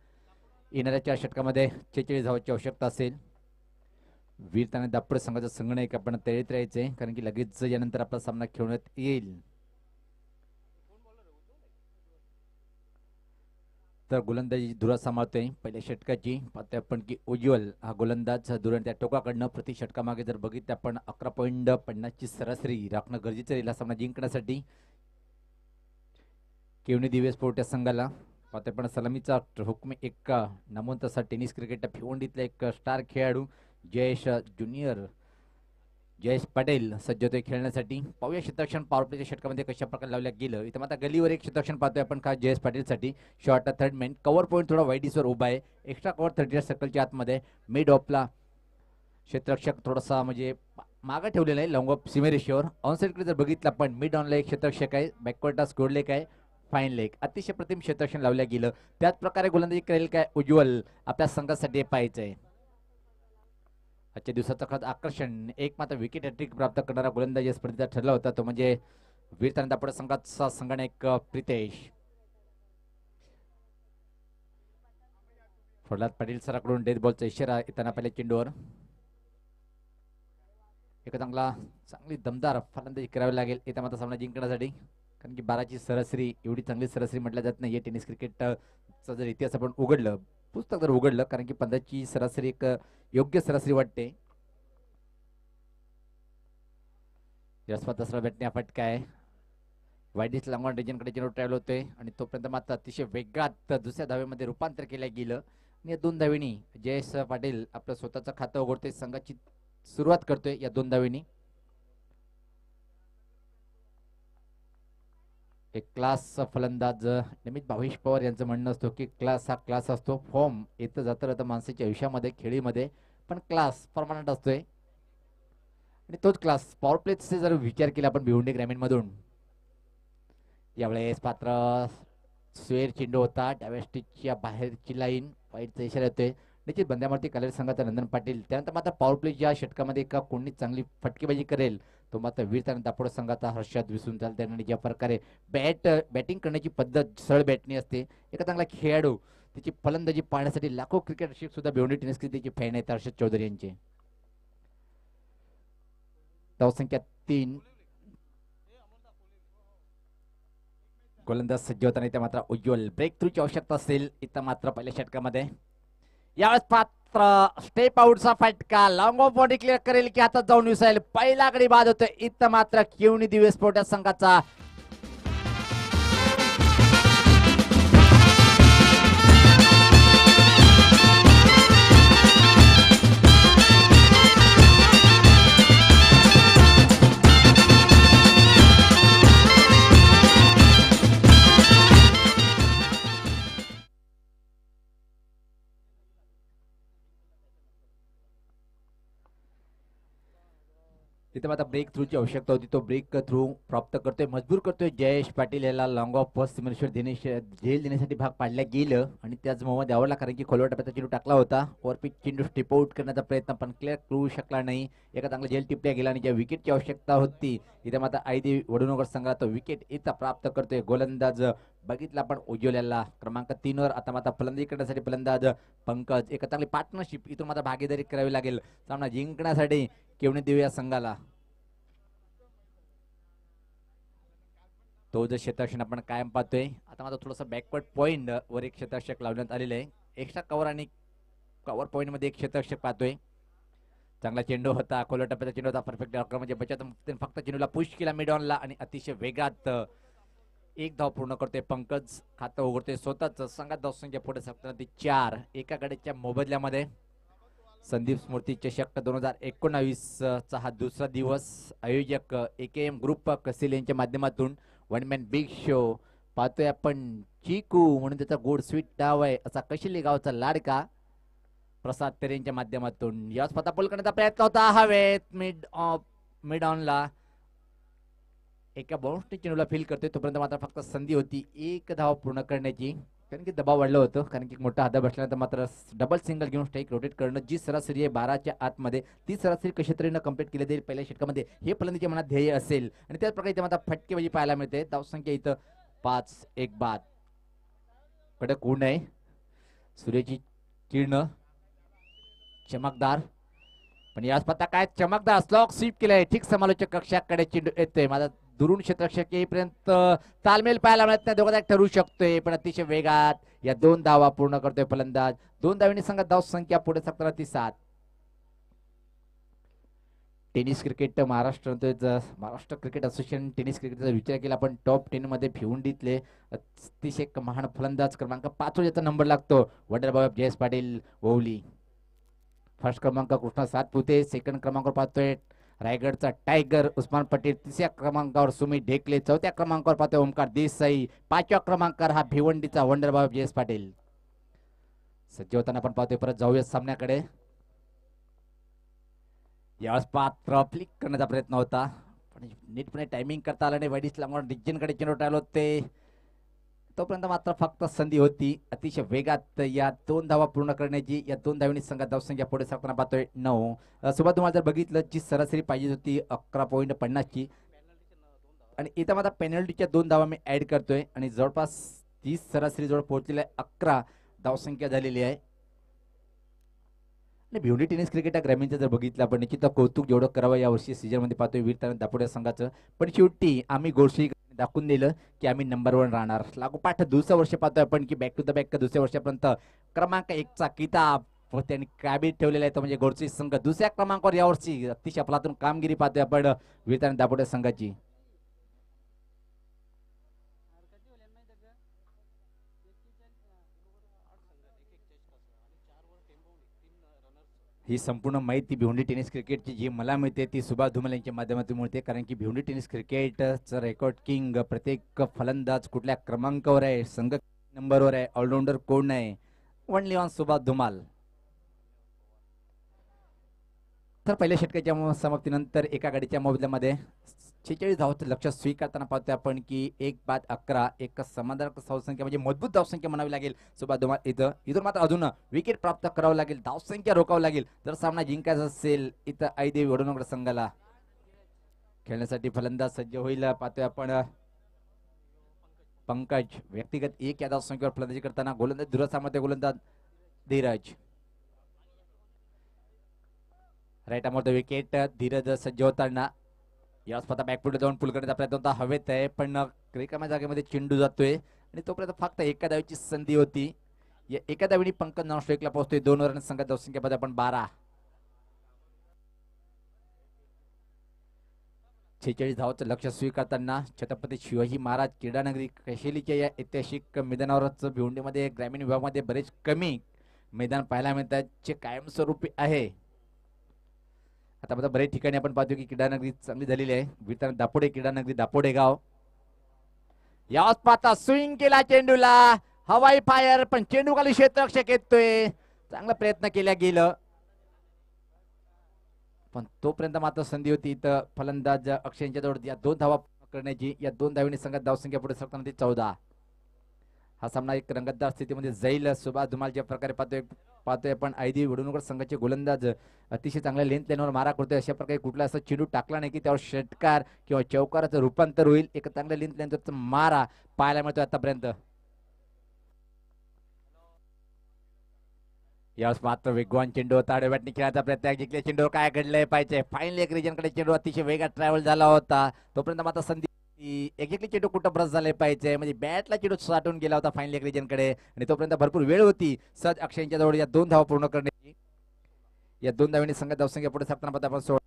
येणाऱ्या 4 षटकामध्ये 46 धावांची आवश्यकता असेल. वीरताने दापोडे संघाचा संगणक आपण तयारीत राहायचंय, कारण की लगेच यानंतर आपला सामना खेळण्यात येईल. तर गोलंदाजी धुरा सांभाळतोय पहिल्या षटकाची. पाहतोय आपण की उज्ज्वल हा गोलंदाज धुरण त्या टोकाकडनं प्रति षटकामागे जर बघितलं आपण 11.50 ची सरासरी राखणं गरजेचं राहील हा सामना जिंकण्यासाठी केवणी दिवे स्पोर्ट या संघाला. पाहतोय पण सलामीचा हुकमे एक नामवंत असा टेनिस क्रिकेट भिवंडीतला एक स्टार खेळाडू जयेश पटेल सज्ज होतोय खेळण्यासाठी. पाहूया क्षेत्ररक्षण पॉवर प्लेच्या षटकामध्ये कशा प्रकारे लावल्या गेलं. इथं मात्र गलीवर एक क्षेत्ररक्षण पाहतोय आपण खास जयेश पाटीलसाठी. Short third man cover point थोडा वाईडीसवर उभा आहे. एक्स्ट्रा कव्हर 30 सर्कलच्या आतमध्ये. मिड ऑफला क्षेत्ररक्षक थोडासा म्हणजे मागं ठेवलेला आहे लॉंग ऑफ सीमेरेषेवर. ऑन साईडकडे जर बघितलं आपण मिड ऑनला एक क्षेत्ररक्षक आहे. बॅकवर्डला स्कोर लेग आहे. Fine leg. अतिशय प्रतिम क्षेत्ररक्षण लावल्या गेलं. त्याच प्रकारे गोलंदाजी करेल काय उज्ज्वल आपल्या संघासाठी पाहायचं आहे. आजच्या दिवसाचं खास आकर्षण एक मात्र विकेट हॅट्रिक प्राप्त करणारा गोलंदाज या स्पर्धेचा ठरला होता तो म्हणजे वीरताने दापोडे संघाचा संगणक प्रितेश. प्रल्हाद पाटील सराकडून डेथ बॉलचा इशारा येताना पहिल्या चेंडूवर. एक चांगली दमदार फलंदाजी करावी लागेल येत्या मात्र सामना जिंकण्यासाठी, कारण की 12ची सरासरी एवढी चांगली सरासरी म्हटल्या जात नाही. टेनिस क्रिकेटचा जर इतिहास आपण उघडलं पुस्तक जर उघडलं, कारण की 15ची सरासरी एक योग्य सरासरी वाटते. दसरा बॅटने फटका आहे. वाईडीस लांगॉन रिजनकडे चेंडू ट्रॅव्हल होतोय आणि तोपर्यंत मात्र अतिशय वेगात दुसऱ्या धावेमध्ये रूपांतर केलं गेलं. आणि या 2 धावेनी जयेश पाटील आपलं स्वतःचं खातं उघडतोय. संघाची सुरुवात करतोय या 2 धावेनी. एक क्लास फलंदाज नेहमीच भावेश पवार यांचं म्हणणं असतो की क्लास हा क्लास असतो. फॉर्म येतं जातं राहतं माणसाच्या आयुष्यामध्ये खेळीमध्ये, पण क्लास परमनंट असतोय. आणि तोच क्लास पॉवर प्लेचे जर विचार केला आपण भिवंडी ग्रामीण मधून यावेळेस पात्र स्वेर चेंडू होता डाव्या स्टिचच्या बाहेरची लाईन वाईटचा इशारा येतोय. निश्चित बंद्यावरती कलर संघाचा नंदन पाटील. त्यानंतर मात्र पॉवर प्लेच्या षटकामध्ये एका कोणी चांगली फटकेबाजी करेल तो मात्र वीरताना दापोडा संघाचा हर्षात विसून चालते. आणि ज्या प्रकारे बॅटिंग करण्याची पद्धत सरळ बॅटनी असते. एका चांगला खेळाडू त्याची फलंदाजी पाहण्यासाठी लाखो क्रिकेट रसिक सुद्धा भिवंडी टेनिस क्रिकेटचे फॅन आहेत हर्षद चौधरी यांचे. धावसंख्या 3. गोलंदाज सज्ज होताना इथे मात्र उज्ज्वल ब्रेक थ्रूची आवश्यकता असेल. इथं मात्र पहिल्या षटकामध्ये यावेळेस पात्र स्टेप आउटचा फटका लॉंग ऑफ बॉडी क्लिअर करेल की हातात जाऊन विसाईल. पहिला गडी बाद होतोय. इथं मात्र किवणी दिवे स्पोर्ट्स संघाचा तिथे आता ब्रेक थ्रूची आवश्यकता होती. तो ब्रेक थ्रू प्राप्त करतोय. मजबूर करतोय जयेश पाटील याला लॉंग ऑफ फर्स्ट सिमेश्वर झेल देण्यासाठी भाग पाडल्या गेलं आणि त्याच मोहम्मद यावरला कारण की खोलवर टप्प्याचा चेंडू टाकला होता. ओव्हरपिच चेंडू स्टेप आउट करण्याचा प्रयत्न पण क्लिअर करू शकला नाही. एका चांगला झेल टिपल्या गेला आणि ज्या विकेटची आवश्यकता होती इथे मात्र आयदेवी वडूनगर संघाला तो विकेट इथं प्राप्त करतोय. गोलंदाज बघितला पण उज्ज्वल्याला क्रमांक 3 वर. आता मात्र फलंदाजी करण्यासाठी फलंदाज पंकज. एक चांगली पार्टनरशिप इथून मात्र भागीदारी करावी लागेल सामना जिंकण्यासाठी केवणी देऊ या संघाला. तो जर क्षेत्ररक्षण आपण कायम पाहतोय. आता मात्र थोडासा बॅकवर्ड पॉइंट वर एक क्षेत्ररक्षक लावण्यात आलेलं आहे. एक्स्ट्रा कव्हर आणि कव्हर पॉइंट मध्ये एक क्षेत्ररक्षक पाहतोय. चांगला चेंडू होता. खोलवर टप्प्याचा चेंडू होता. परफेक्ट आउटकम म्हणजे बचत फक्त चेंडूला पुश केला मिड ऑनला आणि अतिशय वेगात एक धाव पूर्ण करतोय पंकज. खातं उघडतोय स्वतःच. संघात धावसंख्या पुढे सरकताना ती 4. एका गड्याच्या मोबदल्यामध्ये संदीप स्मृती चषक 2019 चा हा दुसरा दिवस. आयोजक AKM ग्रुप कसेल यांच्या माध्यमातून वन मॅन बिग शो पाहतोय आपण. चिकू म्हणून त्याचा गोड स्वीट डाव आहे असा कशिली गावचा लाडका प्रसाद तेरे यांच्या माध्यमातून. या स्वतः पूल करण्याचा प्रयत्न होता हवेत मिड ऑनला. एका बाउन्सने चेंडूला फील करतोय तोपर्यंत मात्र फक्त संधी होती एक धाव पूर्ण करण्याची. कारण की दबाव वाढलं होतं. कारण की मोठा हादा बसल्यानंतर मात्र डबल सिंगल घेऊन स्ट्राईक रोटेट करणं जी सरासरी आहे 12च्या आतमध्ये ती सरासरी कशा तऱ्हेनं कंप्लीट केली जाईल पहिल्या षटकामध्ये हे फलंदाजीच्या मनात ध्येय असेल. आणि त्याच प्रकारे इथे मात्र फटकेबाजी पाहायला मिळते. धावसंख्या इथं 5. एक बाद. कडक ऊन आहे. सूर्याची किरण चमकदार पण या स्पर्धा काय चमकदार स्लॉक स्वीप केलंय. ठीक समालोचक कक्षाकडे चेंडू येतोय. माझा दुरून क्षेत्ररक्षक येईपर्यंत तालमेल पाहायला मिळत नाही. दोघांना ठरू शकतोय पण अतिशय वेगात या 2 धावा पूर्ण करतोय फलंदाज. 2 धावांनी संघात धाव संख्या पुढे सरकताना ती 7. Tennis cricket Maharashtra cricket association tennis क्रिकेटचा विचार केला आपण टॉप 10 मध्ये भिवंडीतले अतिशय महान फलंदाज क्रमांक 5 वर याचा नंबर लागतो. वंडरबॉय जयेश पाटील वौली. फर्स्ट क्रमांक कृष्णा सातपुते. सेकंड क्रमांकावर पाहतोय रायगडचा टायगर उस्मान पटेल. 3ऱ्या क्रमांकावर सुमित ढेकले. 4थ्या क्रमांकावर पाहतोय ओमकार देसाई. 5व्या क्रमांकावर हा भिवंडीचा वंडरबॉय जयेश पाटील. सज्ज होताना आपण पाहतोय. परत जाऊया सामन्याकडे. यावेळेस पात्र फ्लिक करण्याचा प्रयत्न होता पण नीटपणे टायमिंग करता आला नाही. वाईडीस लांबून डिजनकडे चेंडू टाळले होते तोपर्यंत मात्र फक्त संधी होती अतिशय वेगात या 2 धावा पूर्ण करण्याची. या 2 धावांनी संघात धावसंख्या पुढे सरकताना पाहतोय 9. सोबत तुम्हाला जर बघितलं जी सरासरी पाहिजे होती 11.50 ची आणि इथं मात्र पेनल्टीच्या 2 धावा मी ऍड करतोय आणि जवळपास 30 सरासरी जवळ पोहोचलेल्या 11 धावसंख्या झालेली आहे. आणि भिवंडी टेनिस क्रिकेट ग्रामीणचं जर बघितलं आपण निश्चित कौतुक जेवढं करावं यावर्षी सीझन मध्ये पाहतोय वीरताना दापोडे संघाचं. पण शेवटी आम्ही गोष्टी दाखवून दिलं की आम्ही नंबर 1 राहणार. लागोपाठ दुसरं वर्ष पाहतोय आपण की बॅक टू द बॅक दुसऱ्या वर्षापर्यंत क्रमांक 1चा किताब त्यांनी काबीज ठेवलेला आहे. तो म्हणजे गोडसी संघ 2ऱ्या क्रमांकावर यावर्षी अतिशय अफलातून कामगिरी पाहतोय आपण वीरताना दापोडे संघाची. ही संपूर्ण माहिती भिवंडी टेनिस क्रिकेटची जी मला मिळते ती सुभाष धुमाल यांच्या माध्यमातून मिळते. कारण की भिवंडी टेनिस क्रिकेटचं रेकॉर्ड किंग प्रत्येक फलंदाज कुठल्या क्रमांकावर आहे संघ नंबरवर आहे ऑलराऊंडर कोण आहे ओनली ऑन सुभाष धुमाल. तर पहिल्या षटकाच्या समाप्तीनंतर एका गाडीच्या मोबदल्यामध्ये 46 धावांचं लक्ष स्वीकारताना पाहतोय आपण की 1-11 एक समाधानकारक धावसंख्या म्हणजे मजबूत धावसंख्या म्हणावी लागेल सुभाष धुमाल इथं मात्र अजून विकेट प्राप्त करावं लागेल, धावसंख्या रोखावं लागेल जर सामना जिंकायचा असेल. इथं आईदेवी वडोनगर संघाला खेळण्यासाठी फलंदाज सज्ज होईल. पाहतोय आपण पंकज व्यक्तिगत 1 या धावसंख्येवर फलंदाजी करताना गोलंदाज दुरसामर्थ्य गोलंदाज Dhiraj right arm over the wicket. Dhiraj सज्ज होताना या स्वतः बॅकफुट जाऊन पुल करण्याचा प्रयत्न होता, हवेत आहे पण रिकाम्या जागेमध्ये चेंडू जातोय आणि तोपर्यंत फक्त एका धावेची संधी होती. या एका धावेने पंकज नॉन स्ट्राईकला पोहोचतोय. 2 रन संघात धावसंख्येमध्ये आपण 12. 46 धावांचं लक्ष स्वीकारताना छत्रपती शिवाजी महाराज क्रीडानगरी कैशेलीच्या या ऐतिहासिक मैदानावरच भिवंडीमध्ये ग्रामीण विभागामध्ये बरेच कमी मैदान पाहायला मिळतात जे कायमस्वरूपी आहे. आता बरेच ठिकाणी आपण पाहतो की क्रीडानगरी चांगली झालेली आहे. विरताना दापोडे क्रीडानगरी दापोडे गाव याच पाहता स्विंग केला चेंडूला, हवाई फायर पण चेंडू खाली क्षेत्ररक्षक येतोय. चांगला प्रयत्न केला गेलं पण तोपर्यंत मात्र संधी होती इथं फलंदाज अक्षयच्या जवळ या 2 धावा करण्याची. या 2 धावांनी संघात धावसंख्या पुढे सरकताना ती 14. हा सामना एक रंगतदार स्थितीमध्ये जाईल. सुभाष धुमाल ज्या प्रकारे पाहतोय आपण आयदेवी वडोनगर संघाचे गोलंदाज अतिशय चांगल्या लेंथ लाईनवर मारा करतोय. अशा प्रकारे कुठला असा चेंडू टाकला नाही की त्यावर षटकार किंवा चौकाराचं रूपांतर होईल. एक चांगल्या लेंथ लाईनचा मारा पाहायला मिळतोय आतापर्यंत. यावेळेस मात्र वेगवान चेंडू होता. आडव्याटने खेळायचा प्रयत्न जिंकल्या चेंडूवर काय घडलंय पाहिजे. फायनली एक रिजनकडे चेंडू अतिशय वेगात ट्रॅव्हल झाला होता. तोपर्यंत मात्र संधी एक्झॅक्टली चेंडू कुठं ब्रश झाले पाहिजे म्हणजे बॅटला चेंडू साठून गेला होता फायनली एक रिजनकडे आणि तोपर्यंत भरपूर वेळ होती सहज अक्षयच्या जवळ या 2 धावा पूर्ण करण्याची. या 2 धावांनी संघात धावसंख्या पुढे सरकताना पाहता आपण 16.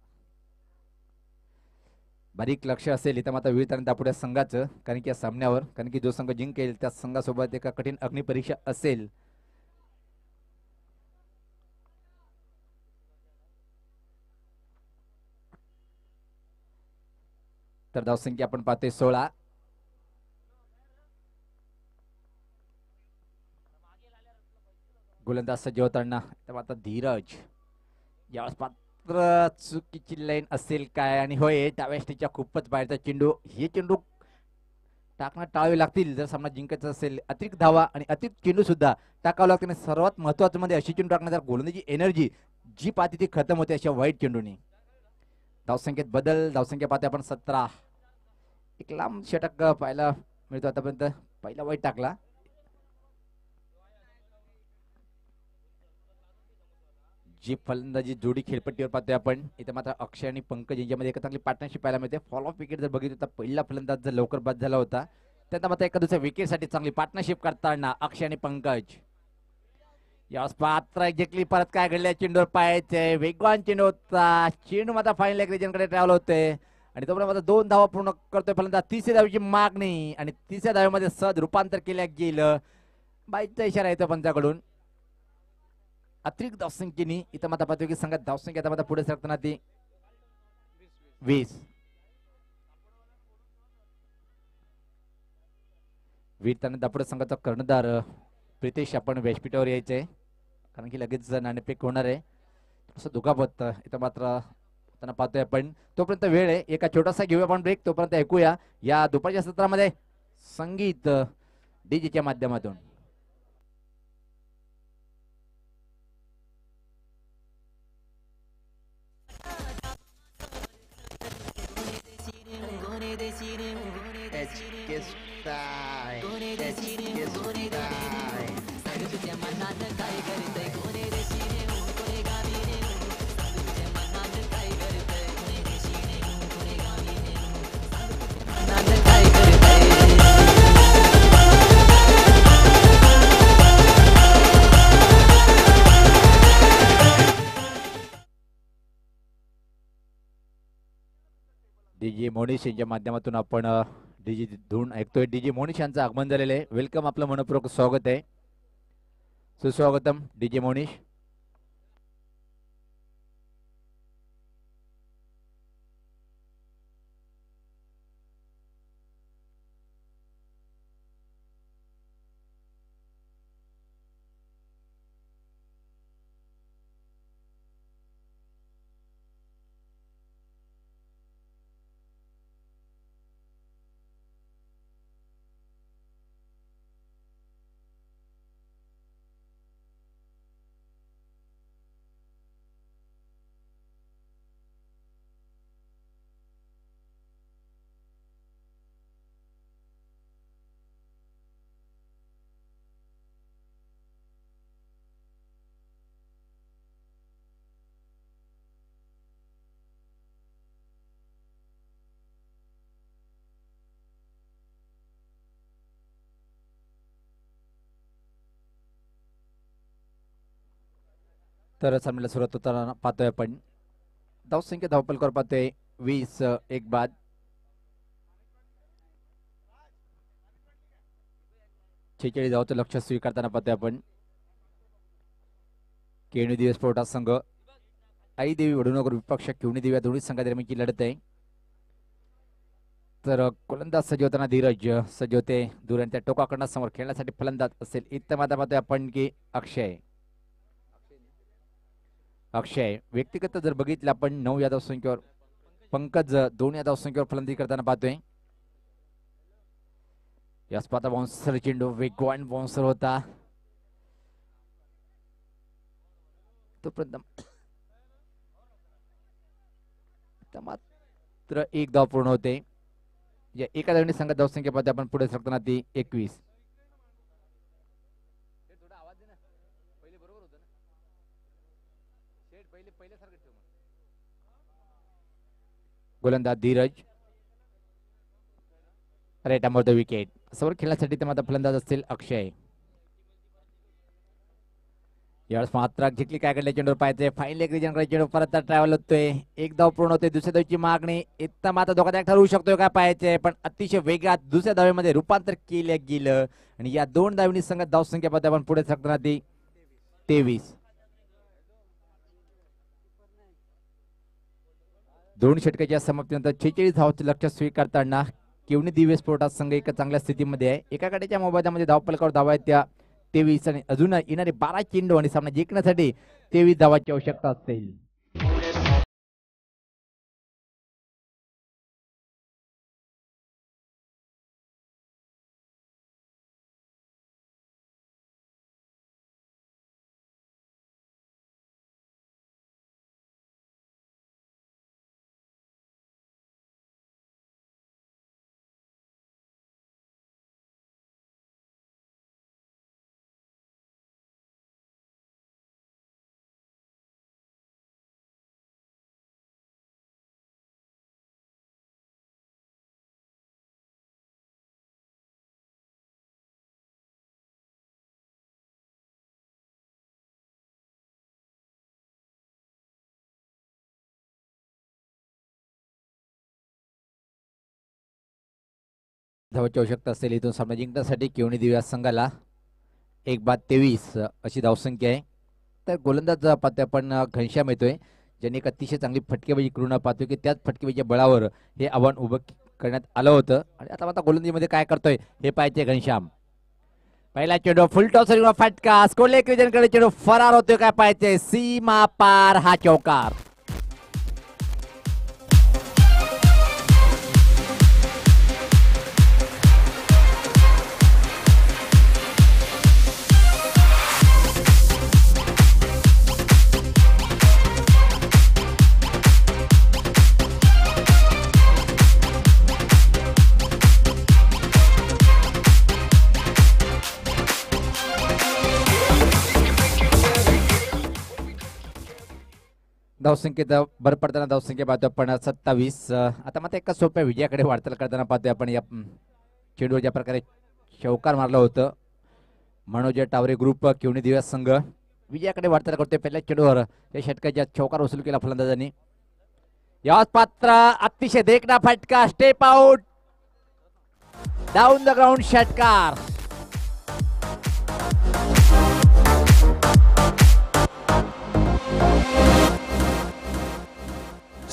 बारीक लक्ष असेल इथं मात्र विरताना दापोड्या संघाचं कारण की या सामन्यावर कारण की जो संघ जिंकेल त्या संघासोबत एका कठीण अग्निपरीक्षा असेल. तर धावसंख्या आपण पाहतोय 16. गोलंदाज सज्ज होताना आता धीरज यावेळेस पात्र चुकीची लाईन असेल काय आणि होय डाव्या स्टेजच्या खूपच बाहेरचा चेंडू. हे चेंडू टाकणं टाळावे लागतील जर सामना जिंकायचा असेल. अतिरिक्त धावा आणि अतिरिक्त चेंडू सुद्धा टाकावं लागतील. सर्वात महत्वाचं मध्ये अशी चेंडू टाकण्याचा गोलंदाजी एनर्जी जी पाहते ती खतम होते अशा वाईट चेंडूनी. धावसंख्येत बदल. धावसंख्या पाहते आपण 17. एक लांब षटक पाहायला मिळतो आतापर्यंत. पहिला वाईट टाकला. जी फलंदाजी जोडी खेळपट्टीवर पाहतोय आपण इथे मात्र अक्षय आणि पंकज यांच्यामध्ये एक चांगली पार्टनरशिप पाहायला मिळते. फॉलो ऑफ विकेट जर बघितलं तर पहिला फलंदाज जर लवकर बाद झाला होता त्यांना मात्र एका दुसऱ्या विकेटसाठी चांगली पार्टनरशिप करताना अक्षय आणि पंकज. यावेळेस पात्र एक्झॅक्टली परत काय घडलं चेंडूवर पाहायचंय. वेगवान चेंडू होता. चेंडू मात्र फायनल एक रिजनकडे ट्रॅव्हल होते आणि तोपर्यंत मात्र 2 धावा पूर्ण करतोय फलंदाज. 3ऱ्या धावेची मागणी आणि 3ऱ्या धावेमध्ये सहज रूपांतर केल्या गेलं. बाईकचा इशारा येतो पंचाकडून. अतिरिक्त धावसंख्येने इथं मात्र पाहतोय की संघात धावसंख्या आता मात्र पुढे सरकताना ती 20. वीरताना दापोडे संघाचा कर्णधार प्रितेश आपण व्यासपीठावर यायचंय कारण की लगेच नाणेफेक होणार आहे. थोडंसं दुखापत इथं मात्र त्यांना पाहतोय आपण. तोपर्यंत वेळ आहे एका छोटासा घेऊया आपण ब्रेक. तोपर्यंत ऐकूया या दुपारच्या सत्रामध्ये संगीत डीजेच्या माध्यमातून. डीजे मोनिश यांच्या माध्यमातून आपण डीजे धून ऐकतोय. डीजे मोनिश यांचं आगमन झालेलं आहे. वेलकम. आपलं मनपूर्वक स्वागत आहे. सुस्वागतम डीजे मोनिश. तर सामन्याला सुरुवात होताना पाहतोय आपण धावसंख्या धावपलकर पाहतोय 20 एक बाद. छेचाळीस धावचं लक्ष स्वीकारताना पाहतोय आपण केवणी दिवस स्पोर्टा संघ आई देवी वडूनगर विपक्ष केवणी देवी या दोन्ही संघादरम्यानची लढत आहे. तर गोलंदाज सज्ज होताना धीरज सज्ज होते दूर आणि त्या टोकाकडनं समोर खेळण्यासाठी फलंदाज असेल इथं मात्र पाहतोय आपण की अक्षय व्यक्तिगत जर बघितलं आपण 9 या धावसंख्येवर, पंकज 2 या धावसंख्येवर फलंदाजी करताना पाहतोय. यास पाहता बाउन्सर चेंडू वेगवान बाउन्सर होता तोपर्यंत मात्र एक धाव पूर्ण होते. या एका धावने संघात धावसंख्या पाहते आपण पुढे सरकताना ती 21. गोलंदाज धीरज राईट आंबवतो विकेट. समोर खेळण्यासाठी ते मात्र फलंदाज असतील अक्षय. यावेळेस मात्र घेतली काय कडल्या चेंडूवर पाहायचे फाईन लेग रिजन कडे चेंडू परत ट्रॅव्हल होतोय. एक धाव पूर्ण होते. दुसऱ्या धावची मागणी इथं मात्र धोकादायक ठरवू शकतोय काय पाहायचे पण अतिशय वेगात दुसऱ्या धावेमध्ये रूपांतर केलं गेलं आणि या 2 धावांनी संघात धावसंख्या पाहते आपण पुढे सरकताना ती 23. 2 षटकाच्या समाप्तीनंतर 46 धावांचे लक्ष्य स्वीकारताना केवणी दिव्य स्पोर्टा संघ एका चांगल्या स्थितीमध्ये आहे. एका कडेच्या मोबाईलमध्ये धावपलकावर धावा आहेत त्या 23 आणि अजून येणारे 12 चेंडू आणि सामना जिंकण्यासाठी 23 धावांची आवश्यकता असेल. धावांची आवश्यकता असेल. इथून सामना जिंकण्यासाठी केवणी दिव्या संघाला 1 बाद 23 अशी धावसंख्या आहे. तर गोलंदाज पाहतोय आपण घनश्याम येतोय ज्यांनी एक अतिशय चांगली फटकेबाजी करून पाहतोय की त्याच फटकेबाजीच्या बळावर हे आव्हान उभं करण्यात आलं होतं आणि आता गोलंदाजीमध्ये काय करतोय हे पाहिजे घनश्याम. पहिला चेंडू फुल टॉस फटका स्कोरले कडे चेंडू फरार होतोय काय पाहिजे सीमा पार हा चौकार. धावसंख्येत भर पडताना धावसंख्या पाहतो आपण 27. आता मात्र एका सोप्या विजयाकडे वाटचाल करताना पाहतोय आपण या चेंडूवर ज्या प्रकारे चौकार मारलं होतं मनोज टावरे ग्रुप केवणी दिव्या संघ विजयाकडे वाटचाल करतोय. पहिल्या चेंडूवर या षटकाच्या चौकार वसूल केला फलंदाजांनी. याच पात्र अतिशय देखणा फटका step out down the ground षटकार.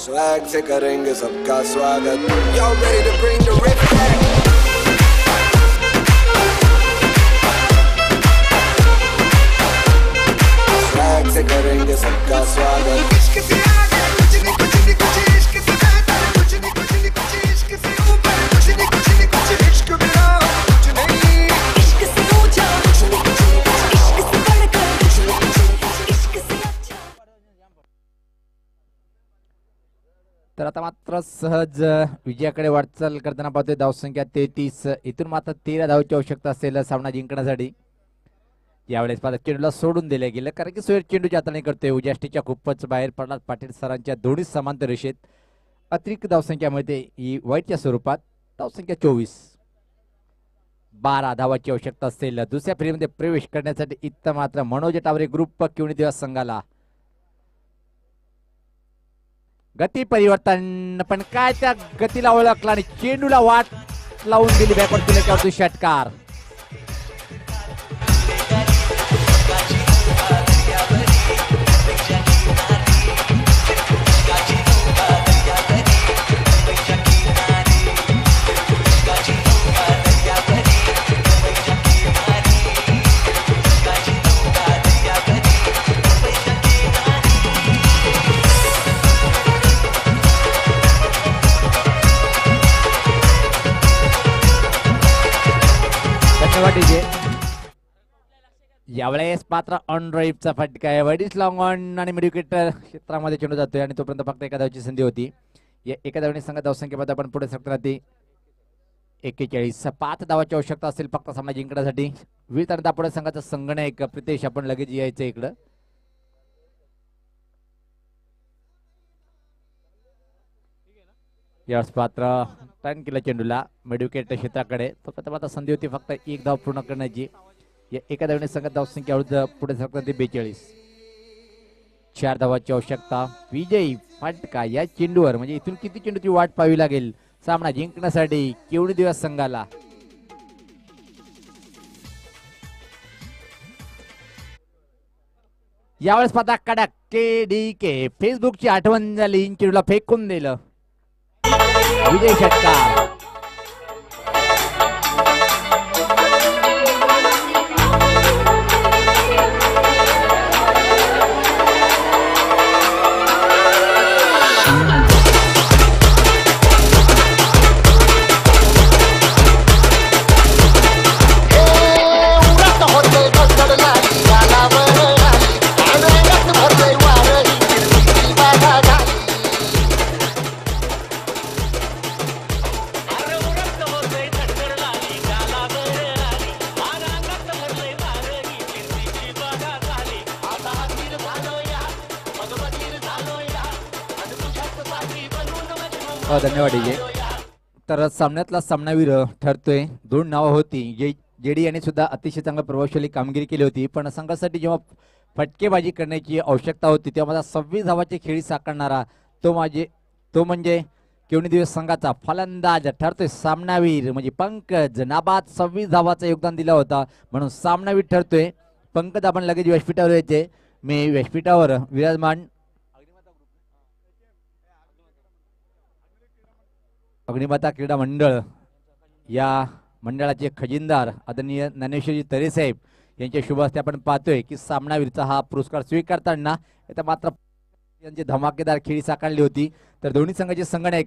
स्वैग से करेंगे सबका स्वागत. Y'all ready to bring the rip back? Swag से करेंगे सबका स्वागत. इश्क से आगे कुछ नहीं इश्क से बेहतर कुछ नहीं इश्क से ऊपर कुछ नहीं इश्क बिना कुछ नहीं. इश्क से ऊंचा कुछ नहीं इश्क से बढ़कर कुछ नहीं इश्क से अच्छा. तर आता मात्र सहज विजयाकडे वाटचाल करताना पाहतोय धावसंख्या 33. इथून मात्र 13 धावांची आवश्यकता असेल सामना जिंकण्यासाठी. यावेळेस पाहता चेंडूला सोडून दिले गेलं कारण की सोयर चेंडूची हाताळणी करतोय उजाष्टीच्या खूपच बाहेर प्रल्हाद पाटील सरांच्या दोन्ही समांतर रेषेत. अतिरिक्त धावसंख्यामध्ये ही वाईटच्या स्वरूपात धावसंख्या 24. 12 धावांची आवश्यकता असेल दुसऱ्या फेरीमध्ये प्रवेश करण्यासाठी. इथं मात्र मनोज टावरे ग्रुप केवणी दिवस संघाला गती परिवर्तन, पण काय त्या गतीला ओळखला आणि चेंडूला वाट लावून दिली बॅकवर्ड किनाऱ्यावरती षटकार. यावेळेस पात्र ऑन ड्राईव्हचा फटका आहे. वडीस लॉंग ऑन आणि मिडविकेट क्षेत्रामध्ये चेंडू जातोय आणि तोपर्यंत फक्त एका धावची संधी होती. या एका धावने संघ धावसंख्येमध्ये आपण पुढे सरकणार ती 41. 5 धावाची आवश्यकता असेल फक्त सामना जिंकण्यासाठी. वीर पुढे संघाचा संगणक प्रितेश आपण लगेच यायचं इकडं. यावेळेस पात्र टर्न केला चेंडूला मिडविकेट क्षेत्राकडे. तोपर्यंत आता संधी होती फक्त एक धाव पूर्ण करण्याची. या एका धावने संघात धावसंख्या पुढे सरकणार ती 42. 4 धावाची आवश्यकता. विजयी फटका या चेंडूवर, म्हणजे इथून किती चेंडूची वाट पाहावी लागेल सामना जिंकण्यासाठी केवढे दिवस संघाला. यावेळेस पाहता कडक KDK फेसबुकची आठवण झाली. चेंडूला फेकून दिलं. विजय षटकार. धन्यवाद डीजे. तर सामन्यातला सामनावीर ठरतोय. 2 नावं होती. जेडी यांनी सुद्धा अतिशय चांगल्या प्रभावशाली कामगिरी केली होती, पण संघासाठी जेव्हा फटकेबाजी करण्याची आवश्यकता होती तेव्हा माझा 26 धावाची खेळी साकारणारा तो म्हणजे केवढे दिवस संघाचा फलंदाज ठरतोय सामनावीर, म्हणजे पंकज. नाबाद 26 धावाचं योगदान दिला होता म्हणून सामनावीर ठरतोय पंकज. आपण लगेच व्यासपीठावर यायचे. मी व्यासपीठावर विराजमान अग्निमाता क्रीडा मंडळ या मंडळाचे खजिनदार आदरणीय ज्ञानेश्वरजी तरे साहेब यांच्या शुभ हस्ते आपण पाहतोय की सामनावीरचा हा पुरस्कार स्वीकारताना मात्र धमाकेदार खेळी साकारली होती. तर दोन्ही संघाचे संघनायक